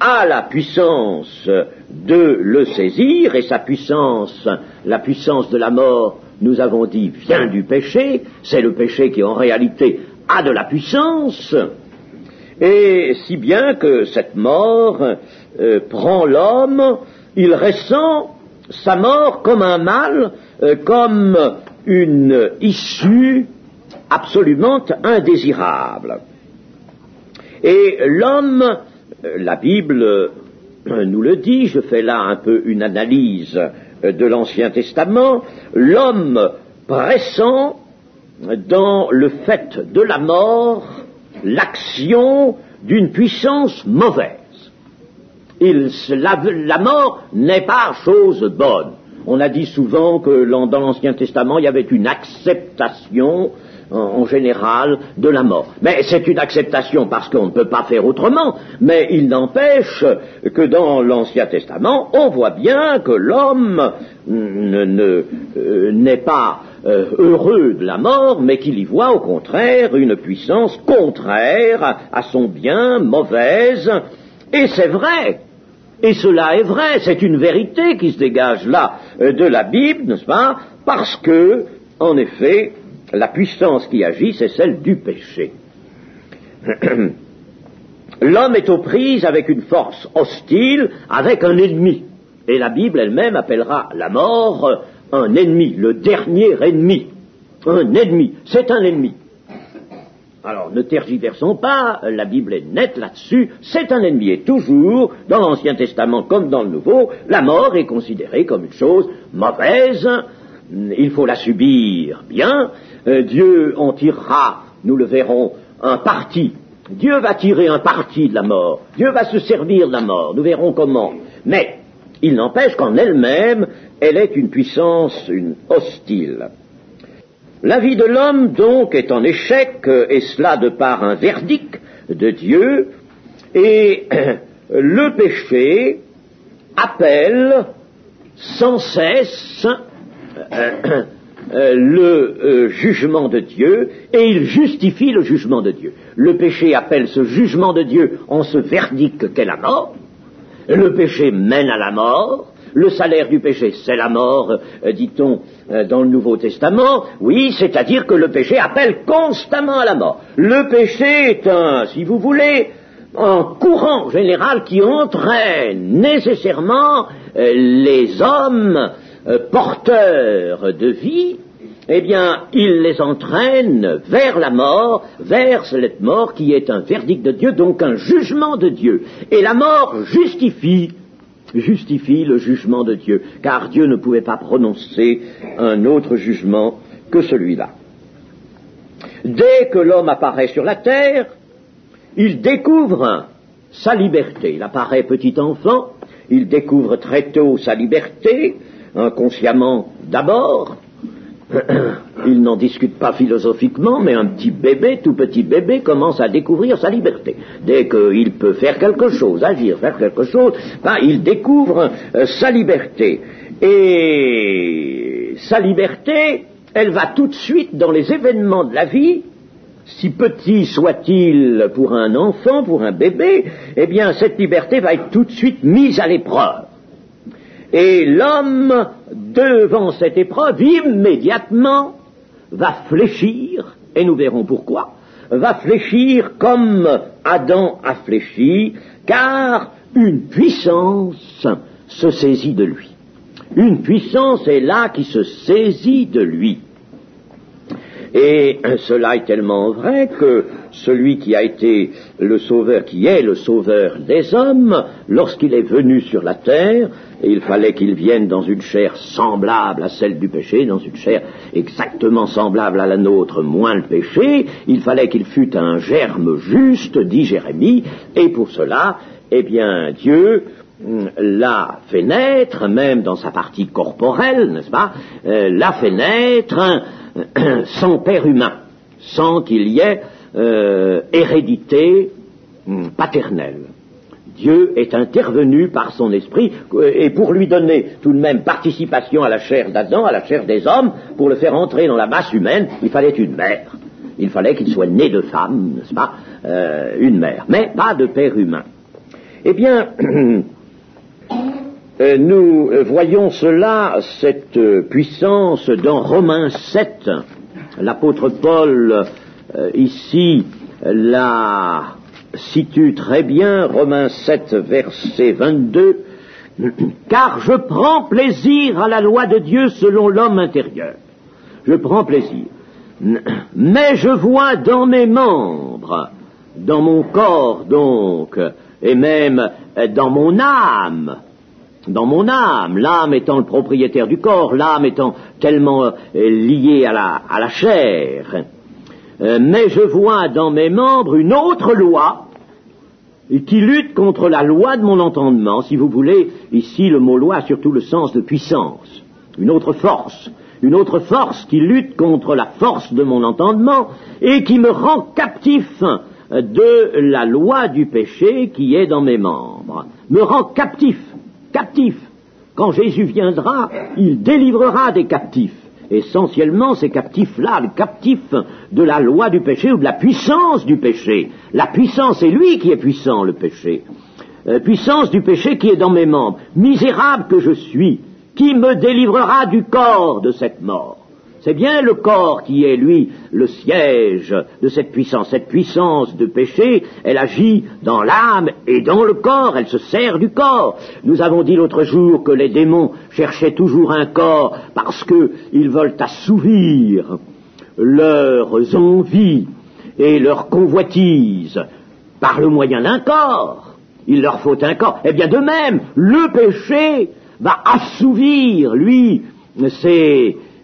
a la puissance de le saisir, et sa puissance, la puissance de la mort, nous avons dit, vient du péché. C'est le péché qui, en réalité, a de la puissance, et si bien que cette mort prend l'homme, il ressent sa mort comme un mal, comme une issue absolument indésirable. Et l'homme, la Bible nous le dit, je fais là un peu une analyse de l'Ancien Testament, l'homme pressent dans le fait de la mort l'action d'une puissance mauvaise. La mort n'est pas chose bonne. On a dit souvent que dans l'Ancien Testament, il y avait une acceptation en général de la mort. Mais c'est une acceptation parce qu'on ne peut pas faire autrement, mais il n'empêche que dans l'Ancien Testament, on voit bien que l'homme n'est pas heureux de la mort, mais qu'il y voit au contraire une puissance contraire à son bien, mauvaise, et c'est vrai. Et cela est vrai, c'est une vérité qui se dégage là de la Bible, n'est-ce pas? Parce que, en effet, la puissance qui agit, c'est celle du péché. L'homme est aux prises avec une force hostile, avec un ennemi. Et la Bible elle-même appellera la mort un ennemi, le dernier ennemi. Un ennemi, c'est un ennemi. Alors, ne tergiversons pas, la Bible est nette là-dessus, c'est un ennemi. Et toujours, dans l'Ancien Testament comme dans le Nouveau, la mort est considérée comme une chose mauvaise, il faut la subir bien, Dieu en tirera, nous le verrons, un parti. Dieu va tirer un parti de la mort, Dieu va se servir de la mort, nous verrons comment. Mais, il n'empêche qu'en elle-même, elle est une puissance hostile. La vie de l'homme, donc, est en échec, et cela de par un verdict de Dieu, et le péché appelle sans cesse le jugement de Dieu, et il justifie le jugement de Dieu. Le péché appelle ce jugement de Dieu en ce verdict qu'est la mort. Le péché mène à la mort. Le salaire du péché, c'est la mort, dit-on dans le Nouveau Testament. Oui, c'est-à-dire que le péché appelle constamment à la mort. Le péché est si vous voulez, un courant général qui entraîne nécessairement les hommes porteurs de vie. Eh bien, il les entraîne vers la mort, vers cette mort qui est un verdict de Dieu, donc un jugement de Dieu. Et la mort justifie le jugement de Dieu, car Dieu ne pouvait pas prononcer un autre jugement que celui-là. Dès que l'homme apparaît sur la terre, il découvre sa liberté. Il apparaît petit enfant, il découvre très tôt sa liberté, inconsciemment d'abord. Il n'en discute pas philosophiquement, mais un petit bébé, tout petit bébé, commence à découvrir sa liberté. Dès qu'il peut faire quelque chose, agir, faire quelque chose, il découvre sa liberté. Et sa liberté, elle va tout de suite dans les événements de la vie, si petit soit-il pour un enfant, pour un bébé, eh bien cette liberté va être tout de suite mise à l'épreuve. Et l'homme, devant cette épreuve, immédiatement, va fléchir, et nous verrons pourquoi, va fléchir comme Adam a fléchi, car une puissance se saisit de lui. Une puissance est là qui se saisit de lui. Et cela est tellement vrai que celui qui a été le sauveur, qui est le sauveur des hommes, lorsqu'il est venu sur la terre, et il fallait qu'il vienne dans une chair semblable à celle du péché, dans une chair exactement semblable à la nôtre, moins le péché, il fallait qu'il fût un germe juste, dit Jérémie, et pour cela, eh bien, Dieu l'a fait naître, même dans sa partie corporelle, n'est-ce pas, l'a fait naître sans père humain, sans qu'il y ait hérédité paternelle. Dieu est intervenu par son esprit, et pour lui donner tout de même participation à la chair d'Adam, à la chair des hommes, pour le faire entrer dans la masse humaine, il fallait une mère. Il fallait qu'il soit né de femme, n'est-ce pas, une mère, mais pas de père humain. Eh bien, nous voyons cela, cette puissance dans Romains 7. L'apôtre Paul, ici, la situe très bien, Romains 7, verset 22, « Car je prends plaisir à la loi de Dieu selon l'homme intérieur. » Je prends plaisir. Mais je vois dans mes membres, dans mon corps donc, et même dans mon âme, l'âme étant le propriétaire du corps, l'âme étant tellement liée à la chair, mais je vois dans mes membres une autre loi qui lutte contre la loi de mon entendement. Si vous voulez, ici le mot loi a surtout le sens de puissance, une autre force une autre force qui lutte contre la force de mon entendement et qui me rend captif de la loi du péché qui est dans mes membres. Me rend captif. Quand Jésus viendra, il délivrera des captifs. Essentiellement, ces captifs-là, les captifs de la loi du péché ou de la puissance du péché. La puissance, c'est lui qui est puissant, le péché. Puissance du péché qui est dans mes membres. Misérable que je suis, qui me délivrera du corps de cette mort? C'est bien le corps qui est, lui, le siège de cette puissance. Cette puissance de péché, elle agit dans l'âme et dans le corps, elle se sert du corps. Nous avons dit l'autre jour que les démons cherchaient toujours un corps parce qu'ils veulent assouvir leurs envies et leurs convoitises par le moyen d'un corps. Il leur faut un corps. Eh bien, de même, le péché va assouvir, lui,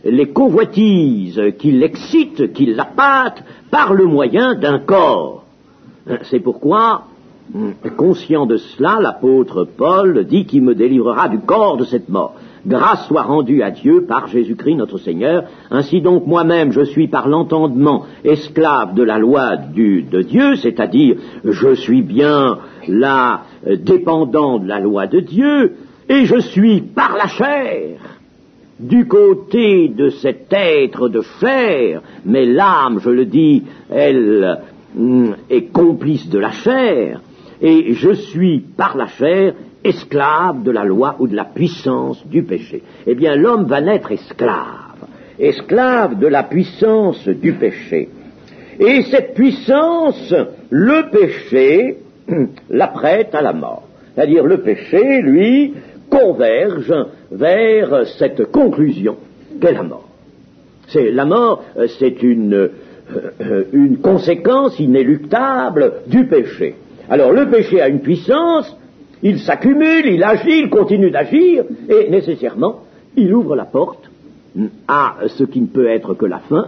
les convoitises qui l'excitent, qui l'appâtent, par le moyen d'un corps. C'est pourquoi, conscient de cela, l'apôtre Paul dit qu'il me délivrera du corps de cette mort. Grâce soit rendue à Dieu par Jésus-Christ notre Seigneur. Ainsi donc moi-même je suis par l'entendement esclave de la loi de Dieu, c'est-à-dire je suis bien là dépendant de la loi de Dieu, et je suis par la chair du côté de cet être de chair, mais l'âme, je le dis, elle est complice de la chair, et je suis par la chair esclave de la loi ou de la puissance du péché. Eh bien, l'homme va naître esclave de la puissance du péché. Et cette puissance, le péché, l'apprête à la mort. C'est-à-dire, le péché, lui, converge vers cette conclusion qu'est la mort. La mort, c'est une conséquence inéluctable du péché. Alors, le péché a une puissance, il s'accumule, il agit, il continue d'agir, et nécessairement, il ouvre la porte à ce qui ne peut être que la fin,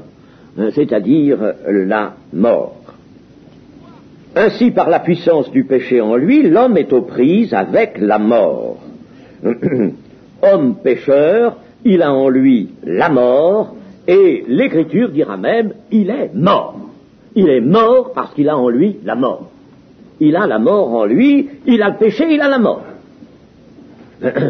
c'est-à-dire la mort. Ainsi, par la puissance du péché en lui, l'homme est aux prises avec la mort. Homme pécheur, il a en lui la mort, et l'Écriture dira même, il est mort. Il est mort parce qu'il a en lui la mort. Il a la mort en lui, il a le péché, il a la mort.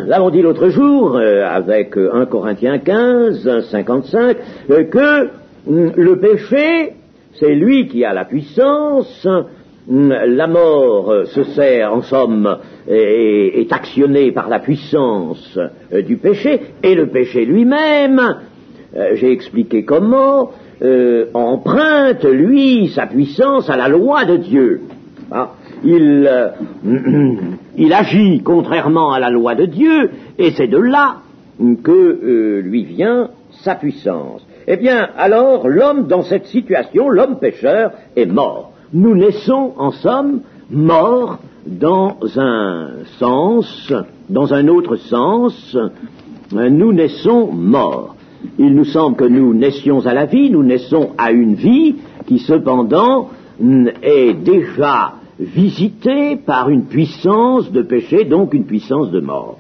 L'avons dit l'autre jour, avec 1 Corinthiens 15, 55, que le péché, c'est lui qui a la puissance, la mort se sert, en somme, est actionnée par la puissance du péché, et le péché lui-même, j'ai expliqué comment, emprunte, lui, sa puissance à la loi de Dieu. Ah, il agit contrairement à la loi de Dieu, et c'est de là que lui vient sa puissance. Eh bien, alors, l'homme dans cette situation, l'homme pécheur, est mort. Nous naissons, en somme, morts dans un sens, dans un autre sens, nous naissons morts. Il nous semble que nous naissions à la vie, nous naissons à une vie qui, cependant, est déjà visitée par une puissance de péché, donc une puissance de mort.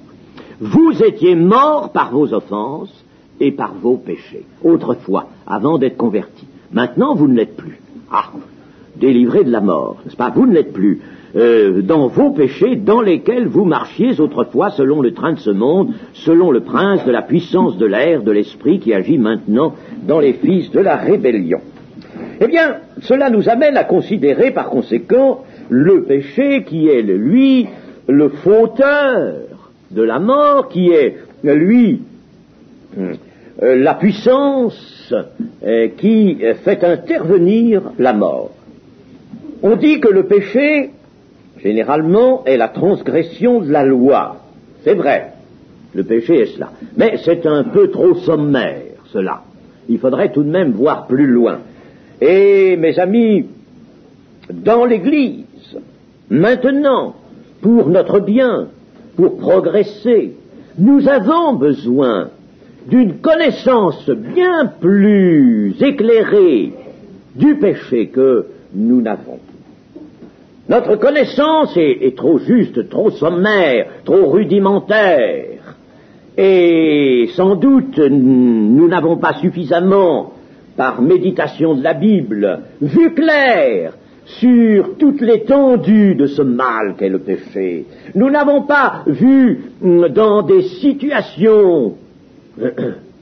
Vous étiez morts par vos offenses et par vos péchés, autrefois, avant d'être convertis. Maintenant, vous ne l'êtes plus. Ah, délivrés de la mort, n'est-ce pas? Vous ne l'êtes plus. Dans vos péchés, dans lesquels vous marchiez autrefois selon le train de ce monde, selon le prince de la puissance de l'air, de l'esprit qui agit maintenant dans les fils de la rébellion. Eh bien, cela nous amène à considérer par conséquent le péché qui est, lui, le fauteur de la mort, qui est, lui, la puissance qui fait intervenir la mort. On dit que le péché, généralement, est la transgression de la loi. C'est vrai, le péché est cela. Mais c'est un peu trop sommaire, cela. Il faudrait tout de même voir plus loin. Et, mes amis, dans l'Église, maintenant, pour notre bien, pour progresser, nous avons besoin d'une connaissance bien plus éclairée du péché que nous n'avons. Notre connaissance est trop juste, trop sommaire, trop rudimentaire. Et sans doute, nous n'avons pas suffisamment, par méditation de la Bible, vu clair sur toute l'étendue de ce mal qu'est le péché. Nous n'avons pas vu dans des situations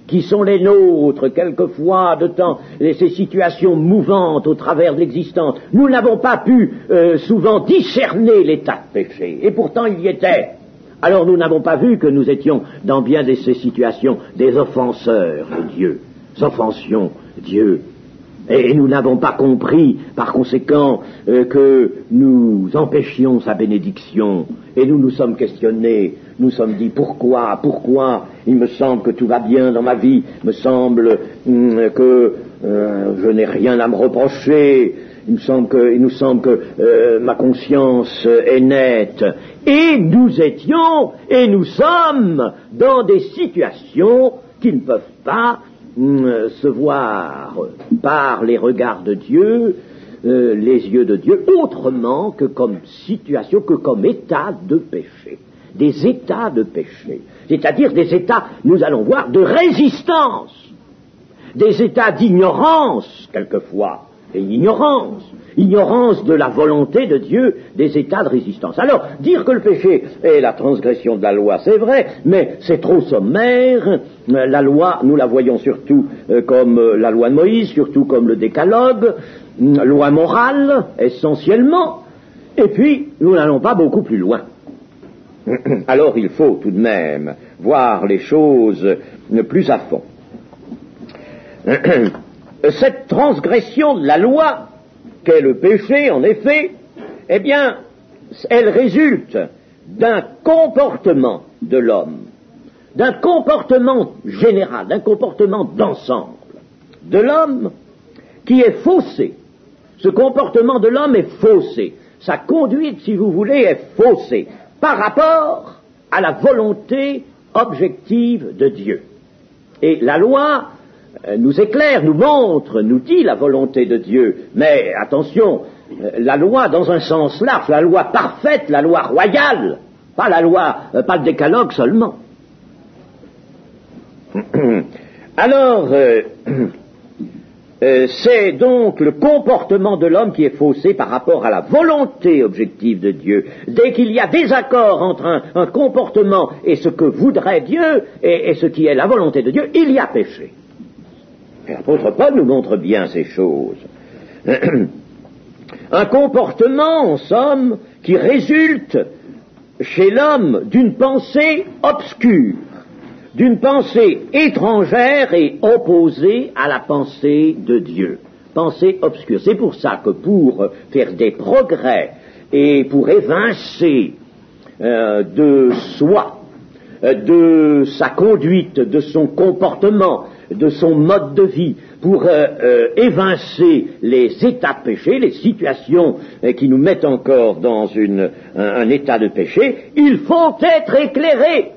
qui sont les nôtres, quelquefois, de temps, ces situations mouvantes au travers de l'existence, nous n'avons pas pu souvent discerner l'état de péché, et pourtant il y était. Alors nous n'avons pas vu que nous étions, dans bien de ces situations, des offenseurs de Dieu, nous offensions Dieu. Et nous n'avons pas compris, par conséquent, que nous empêchions sa bénédiction. Et nous nous sommes questionnés, nous sommes dit, pourquoi, il me semble que tout va bien dans ma vie, il me semble que je n'ai rien à me reprocher, il nous semble que ma conscience est nette. Et nous étions, et nous sommes dans des situations qui ne peuvent pas se voir par les regards de Dieu, les yeux de Dieu, autrement que comme situation, que comme état de péché. Des états de péché. C'est-à-dire des états, nous allons voir, de résistance. Des états d'ignorance, quelquefois. Et ignorance de la volonté de Dieu, des états de résistance. Alors, dire que le péché est la transgression de la loi, c'est vrai, mais c'est trop sommaire. La loi, nous la voyons surtout comme la loi de Moïse, surtout comme le décalogue, loi morale, essentiellement, et puis nous n'allons pas beaucoup plus loin. Alors il faut tout de même voir les choses plus à fond. Cette transgression de la loi, qu'est le péché, en effet, eh bien, elle résulte d'un comportement de l'homme, d'un comportement général, d'un comportement d'ensemble de l'homme qui est faussé. Ce comportement de l'homme est faussé. Sa conduite, si vous voulez, est faussée par rapport à la volonté objective de Dieu. Et la loi nous éclaire, nous montre, nous dit la volonté de Dieu. Mais attention, la loi dans un sens large, la loi parfaite, la loi royale, pas le décalogue seulement. Alors, c'est donc le comportement de l'homme qui est faussé par rapport à la volonté objective de Dieu. Dès qu'il y a désaccord entre un comportement et ce que voudrait Dieu et ce qui est la volonté de Dieu, il y a péché. Et l'apôtre Paul nous montre bien ces choses. Un comportement, en somme, qui résulte chez l'homme d'une pensée obscure, d'une pensée étrangère et opposée à la pensée de Dieu. Pensée obscure. C'est pour ça que pour faire des progrès et pour évincer de soi, de sa conduite, de son comportement, de son mode de vie, pour évincer les états de péché, les situations qui nous mettent encore dans un état de péché, il faut être éclairé.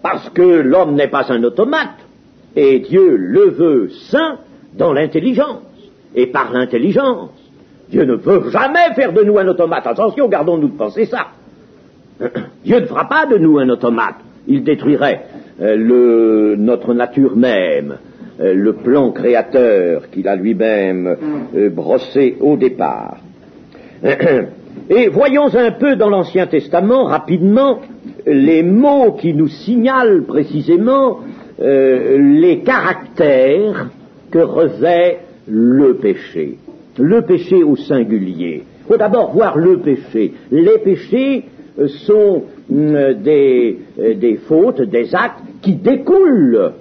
Parce que l'homme n'est pas un automate, et Dieu le veut saint dans l'intelligence, et par l'intelligence. Dieu ne veut jamais faire de nous un automate. Attention, gardons-nous de penser ça. Dieu ne fera pas de nous un automate. Il détruirait notre nature même, le plan créateur qu'il a lui-même brossé au départ. Et voyons un peu dans l'Ancien Testament, rapidement, les mots qui nous signalent précisément les caractères que revêt le péché au singulier. Il faut d'abord voir le péché. Les péchés sont des fautes, des actes qui découlent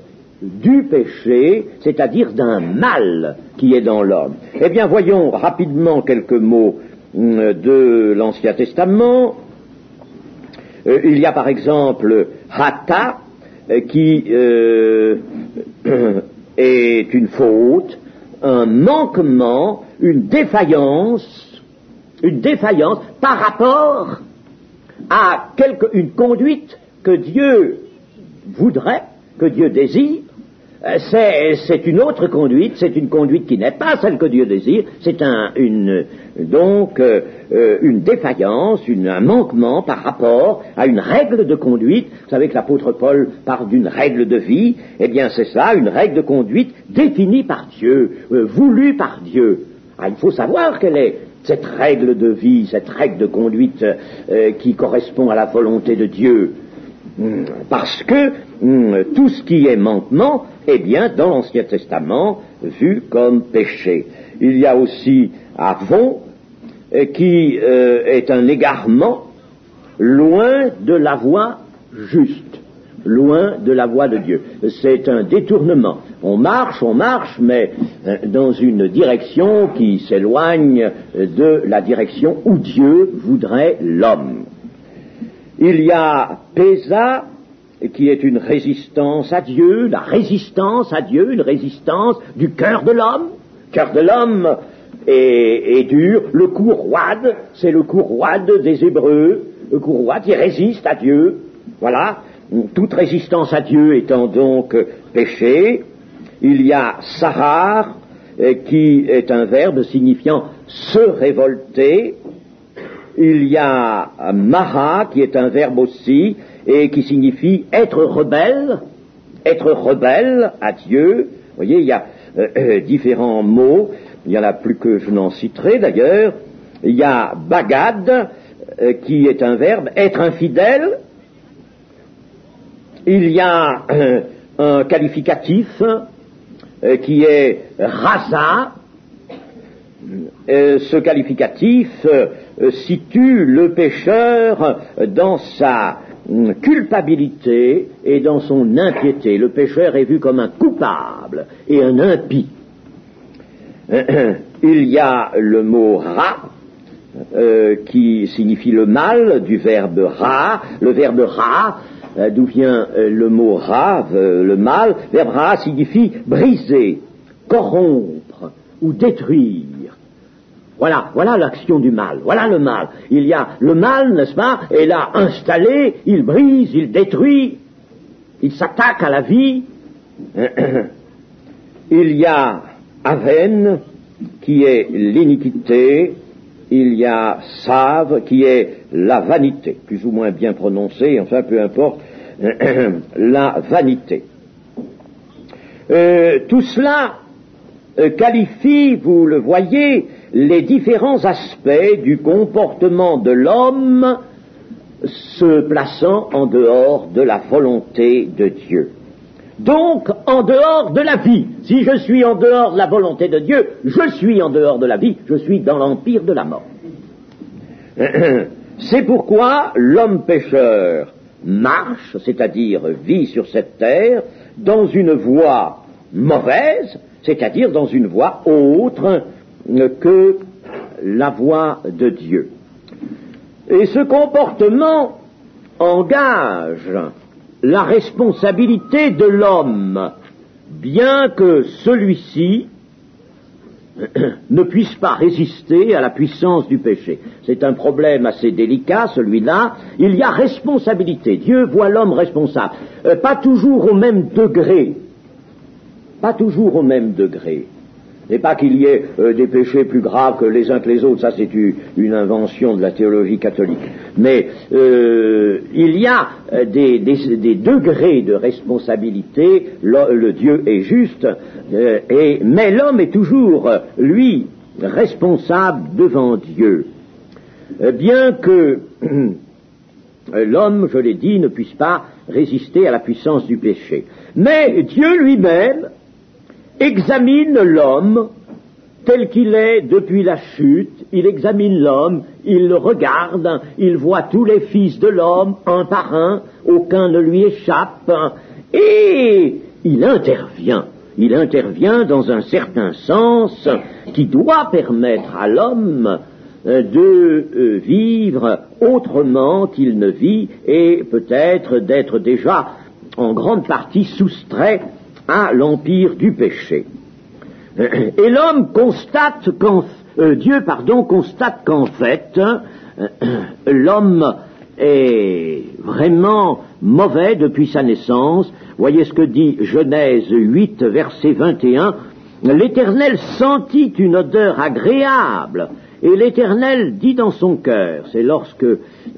du péché, c'est-à-dire d'un mal qui est dans l'homme. Eh bien, voyons rapidement quelques mots de l'Ancien Testament. Il y a par exemple hata, qui est une faute, un manquement, une défaillance par rapport à une conduite que Dieu voudrait, que Dieu désire, c'est une autre conduite, c'est une conduite qui n'est pas celle que Dieu désire, c'est une défaillance, un manquement par rapport à une règle de conduite. Vous savez que l'apôtre Paul parle d'une règle de vie, eh bien c'est cela, une règle de conduite définie par Dieu, voulue par Dieu. Ah, il faut savoir quelle est cette règle de vie, cette règle de conduite qui correspond à la volonté de Dieu. Parce que tout ce qui est manquement est bien dans l'Ancien Testament vu comme péché. Il y a aussi avon qui est un égarement loin de la voie juste, loin de la voie de Dieu. C'est un détournement. On marche, mais dans une direction qui s'éloigne de la direction où Dieu voudrait l'homme. Il y a Pésa, qui est une résistance à Dieu, la résistance à Dieu, une résistance du cœur de l'homme. Le cœur de l'homme est dur. Le cou roide, c'est le cou roide des Hébreux, le cou roide qui résiste à Dieu. Voilà, toute résistance à Dieu étant donc péché. Il y a Sarar, qui est un verbe signifiant se révolter. Il y a Mara, qui est un verbe aussi, et qui signifie être rebelle à Dieu. Vous voyez, il y a différents mots, il y en a plus que je n'en citerai d'ailleurs. Il y a Bagad, qui est un verbe, être infidèle. Il y a un qualificatif qui est Raza. Ce qualificatif situe le pécheur dans sa culpabilité et dans son impiété. Le pécheur est vu comme un coupable et un impie. Il y a le mot ra, qui signifie le mal, du verbe ra. Le verbe ra, d'où vient le mot ra, le mal, le verbe ra signifie briser, corrompre ou détruire. Voilà l'action du mal, voilà le mal. Il y a le mal, n'est-ce pas, et là, installé, il brise, il détruit, il s'attaque à la vie. Il y a Aven, qui est l'iniquité. Il y a Save, qui est la vanité, plus ou moins bien prononcé, enfin peu importe, la vanité. Tout cela qualifie, vous le voyez, les différents aspects du comportement de l'homme se plaçant en dehors de la volonté de Dieu. Donc, en dehors de la vie. Si je suis en dehors de la volonté de Dieu, je suis en dehors de la vie, je suis dans l'empire de la mort. C'est pourquoi l'homme pécheur marche, c'est-à-dire vit sur cette terre, dans une voie mauvaise, c'est-à-dire dans une voie autre que la voie de Dieu. Et ce comportement engage la responsabilité de l'homme, bien que celui-ci ne puisse pas résister à la puissance du péché. C'est un problème assez délicat, celui-là. Il y a responsabilité. Dieu voit l'homme responsable. Pas toujours au même degré. Pas toujours au même degré. Et pas qu'il y ait des péchés plus graves que les uns que les autres, ça c'est une invention de la théologie catholique. Mais il y a des degrés de responsabilité, le Dieu est juste, mais l'homme est toujours, lui, responsable devant Dieu. Bien que l'homme, je l'ai dit, ne puisse pas résister à la puissance du péché. Mais Dieu lui-même examine l'homme tel qu'il est depuis la chute, il examine l'homme, il le regarde, il voit tous les fils de l'homme, un par un, aucun ne lui échappe, et il intervient dans un certain sens qui doit permettre à l'homme de vivre autrement qu'il ne vit et peut-être d'être déjà en grande partie soustrait à l'empire du péché. Et l'homme constate Dieu constate qu'en fait, l'homme est vraiment mauvais depuis sa naissance. Voyez ce que dit Genèse 8, verset 21. L'Éternel sentit une odeur agréable, et l'Éternel dit dans son cœur, c'est lorsque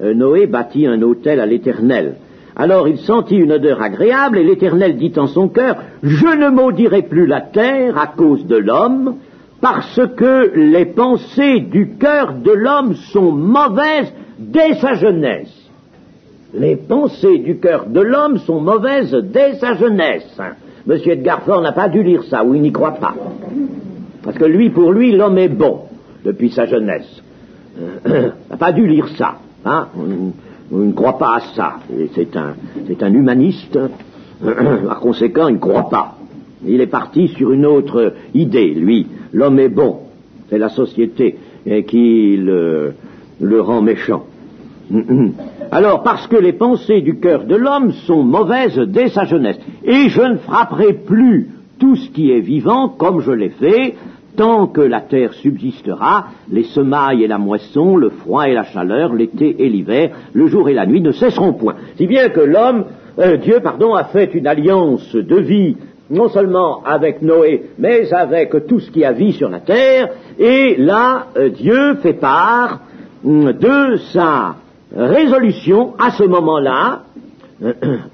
Noé bâtit un autel à l'Éternel. Alors il sentit une odeur agréable, et l'Éternel dit en son cœur, je ne maudirai plus la terre à cause de l'homme, parce que les pensées du cœur de l'homme sont mauvaises dès sa jeunesse. Les pensées du cœur de l'homme sont mauvaises dès sa jeunesse. Monsieur Edgar Faure n'a pas dû lire ça, ou il n'y croit pas. Parce que lui, pour lui, l'homme est bon depuis sa jeunesse. Il n'a pas dû lire ça. Hein. On ne croit pas à ça. C'est un humaniste. Par conséquent, il ne croit pas. Il est parti sur une autre idée, lui. L'homme est bon. C'est la société qui le rend méchant. Alors, parce que les pensées du cœur de l'homme sont mauvaises dès sa jeunesse. Et je ne frapperai plus tout ce qui est vivant comme je l'ai fait, tant que la terre subsistera, les semailles et la moisson, le froid et la chaleur, l'été et l'hiver, le jour et la nuit ne cesseront point. Si bien que Dieu a fait une alliance de vie, non seulement avec Noé, mais avec tout ce qui a vie sur la terre, et là, Dieu fait part de sa résolution à ce moment-là,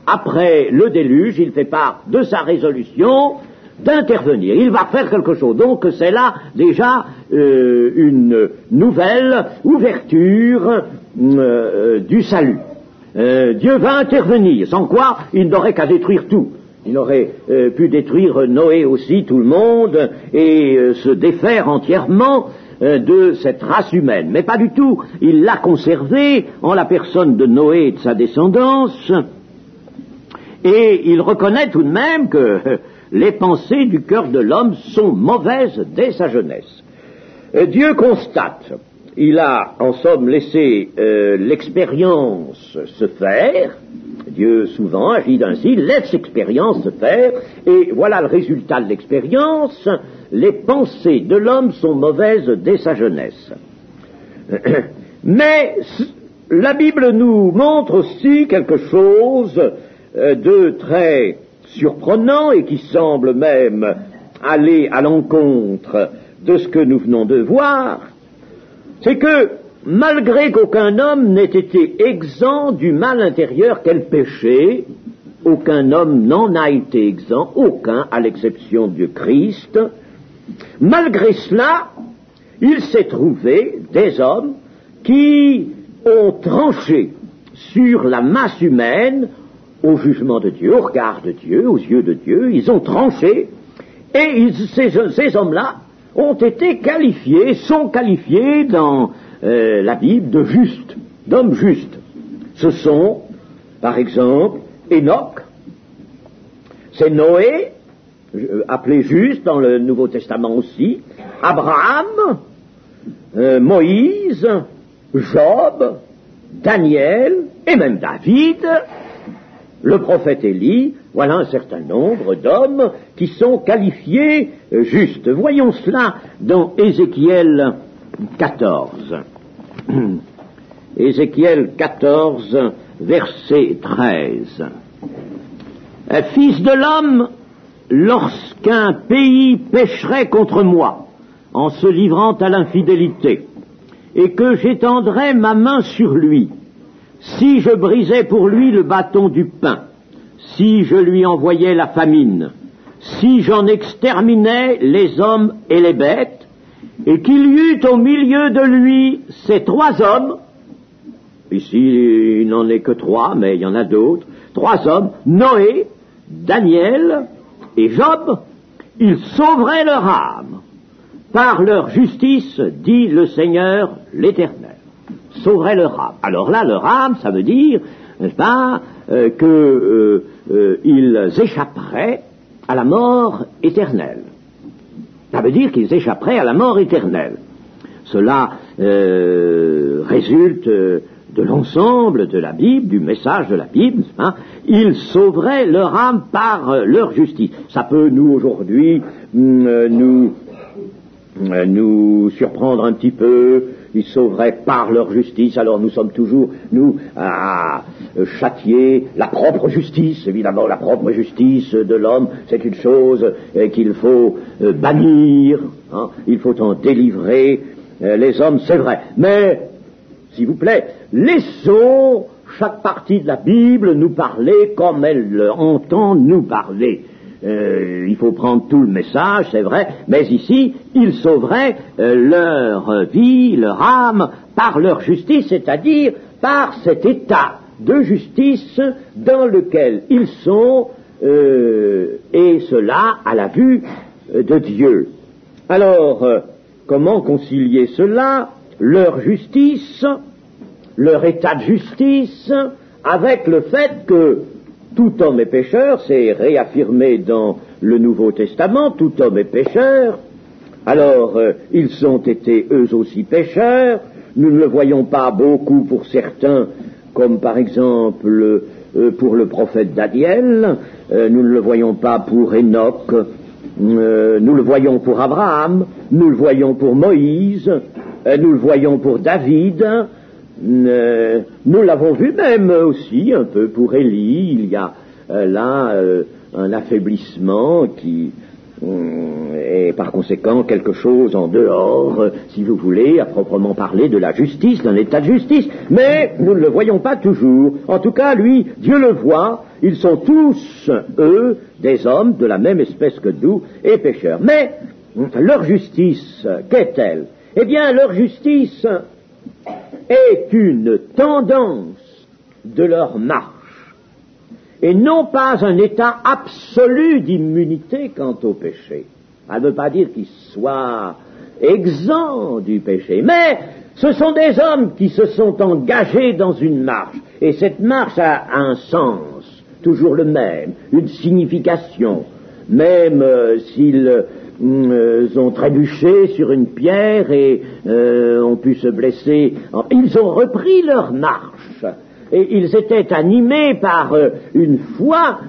après le déluge, il fait part de sa résolution d'intervenir. Il va faire quelque chose. Donc c'est là déjà une nouvelle ouverture du salut. Dieu va intervenir, sans quoi il n'aurait qu'à détruire tout. Il aurait pu détruire Noé aussi, tout le monde, et se défaire entièrement de cette race humaine. Mais pas du tout. Il l'a conservé en la personne de Noé et de sa descendance, et il reconnaît tout de même que les pensées du cœur de l'homme sont mauvaises dès sa jeunesse. Dieu constate. Il a, en somme, laissé l'expérience se faire. Dieu souvent agit ainsi, laisse l'expérience se faire, et voilà le résultat de l'expérience. Les pensées de l'homme sont mauvaises dès sa jeunesse. Mais la Bible nous montre aussi quelque chose de très surprenant et qui semble même aller à l'encontre de ce que nous venons de voir. C'est que, malgré qu'aucun homme n'ait été exempt du mal intérieur qu'est le péché, aucun homme n'en a été exempt, aucun, à l'exception de Christ, malgré cela, il s'est trouvé des hommes qui ont tranché sur la masse humaine au jugement de Dieu, au regard de Dieu, aux yeux de Dieu. Ils ont tranché, et ces hommes-là ont été qualifiés, sont qualifiés dans la Bible de justes, d'hommes justes. Ce sont, par exemple, Enoch, c'est Noé, appelé juste dans le Nouveau Testament aussi, Abraham, Moïse, Job, Daniel, et même David, le prophète Élie. Voilà un certain nombre d'hommes qui sont qualifiés justes. Voyons cela dans Ézéchiel 14. Ézéchiel 14, verset 13. Fils de l'homme, lorsqu'un pays pécherait contre moi, en se livrant à l'infidélité, et que j'étendrais ma main sur lui, si je brisais pour lui le bâton du pain, si je lui envoyais la famine, si j'en exterminais les hommes et les bêtes, et qu'il y eût au milieu de lui ces trois hommes, ici il n'en est que trois, mais il y en a d'autres, trois hommes, Noé, Daniel et Job, ils sauveraient leur âme. Par leur justice, dit le Seigneur l'Éternel. Sauveraient leur âme. Alors là, leur âme, ça veut dire, n'est-ce pas, qu'ils échapperaient à la mort éternelle. Ça veut dire qu'ils échapperaient à la mort éternelle. Cela résulte de l'ensemble de la Bible, du message de la Bible. Hein. Ils sauveraient leur âme par leur justice. Ça peut, nous, aujourd'hui, nous nous surprendre un petit peu. Ils sauveraient par leur justice. Alors nous sommes toujours, nous, à châtier la propre justice. Évidemment, la propre justice de l'homme, c'est une chose qu'il faut bannir, hein. Il faut en délivrer les hommes, c'est vrai. Mais, s'il vous plaît, laissons chaque partie de la Bible nous parler comme elle entend nous parler. Il faut prendre tout le message, c'est vrai, mais ici, ils sauveraient leur vie, leur âme, par leur justice, c'est-à-dire par cet état de justice dans lequel ils sont, et cela à la vue de Dieu. Alors, comment concilier cela, leur justice, leur état de justice, avec le fait que tout homme est pécheur, c'est réaffirmé dans le Nouveau Testament, tout homme est pécheur. Alors, ils ont été eux aussi pécheurs. Nous ne le voyons pas beaucoup pour certains, comme par exemple pour le prophète Daniel. Nous ne le voyons pas pour Enoch. Nous le voyons pour Abraham. Nous le voyons pour Moïse. Nous le voyons pour David. Nous l'avons vu même aussi un peu pour Élie. Il y a là un affaiblissement qui est par conséquent quelque chose en dehors, si vous voulez, à proprement parler de la justice, d'un état de justice. Mais nous ne le voyons pas toujours. En tout cas, lui, Dieu le voit. Ils sont tous, eux, des hommes de la même espèce que nous et pécheurs. Mais leur justice, qu'est-elle? Eh bien, leur justice est une tendance de leur marche, et non pas un état absolu d'immunité quant au péché. Ça ne veut pas dire qu'ils soient exempts du péché, mais ce sont des hommes qui se sont engagés dans une marche, et cette marche a un sens, toujours le même, une signification, même s'ils ont trébuché sur une pierre et ont pu se blesser. Ils ont repris leur marche et ils étaient animés par une foi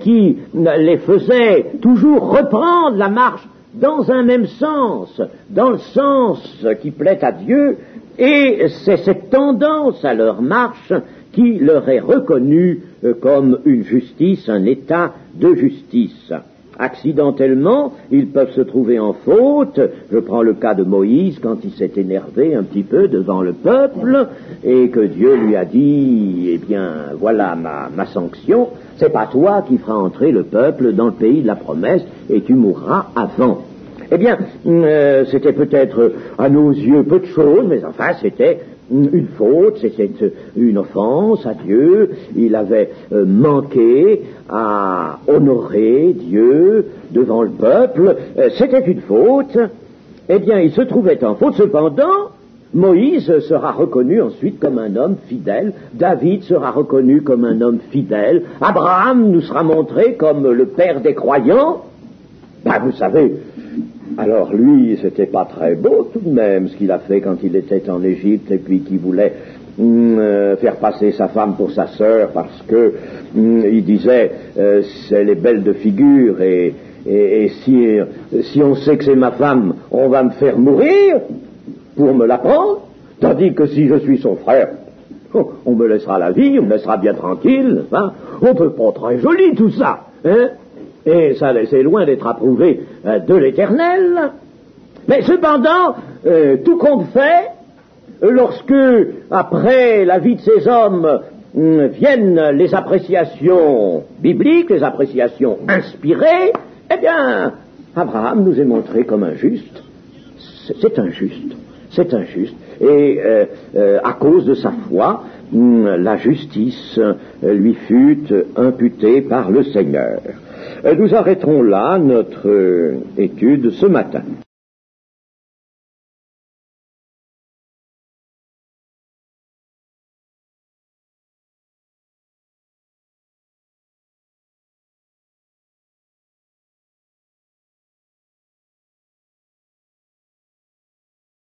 qui les faisait toujours reprendre la marche dans un même sens, dans le sens qui plaît à Dieu, et c'est cette tendance à leur marche qui leur est reconnue comme une justice, un état de justice. Accidentellement, ils peuvent se trouver en faute. Je prends le cas de Moïse quand il s'est énervé un petit peu devant le peuple et que Dieu lui a dit, eh bien, voilà ma sanction, c'est pas toi qui feras entrer le peuple dans le pays de la promesse et tu mourras avant. Eh bien, c'était peut-être à nos yeux peu de choses, mais enfin c'était une faute, c'était une offense à Dieu. Il avait manqué à honorer Dieu devant le peuple. C'était une faute. Eh bien, il se trouvait en faute. Cependant, Moïse sera reconnu ensuite comme un homme fidèle. David sera reconnu comme un homme fidèle. Abraham nous sera montré comme le père des croyants. Ben, vous savez, alors lui, c'était pas très beau tout de même ce qu'il a fait quand il était en Égypte et puis qu'il voulait faire passer sa femme pour sa sœur parce que il disait elle est belle de figure et si on sait que c'est ma femme, on va me faire mourir pour me la prendre, tandis que si je suis son frère, on me laissera la vie, on me laissera bien tranquille, hein. On peut pas très joli tout ça, hein. Et ça, c'est loin d'être approuvé de l'Éternel. Mais cependant, tout compte fait, lorsque, après la vie de ces hommes, viennent les appréciations bibliques, les appréciations inspirées, eh bien, Abraham nous est montré comme un juste. C'est injuste. C'est injuste. Et à cause de sa foi, la justice lui fut imputée par le Seigneur. Nous arrêterons là notre étude ce matin.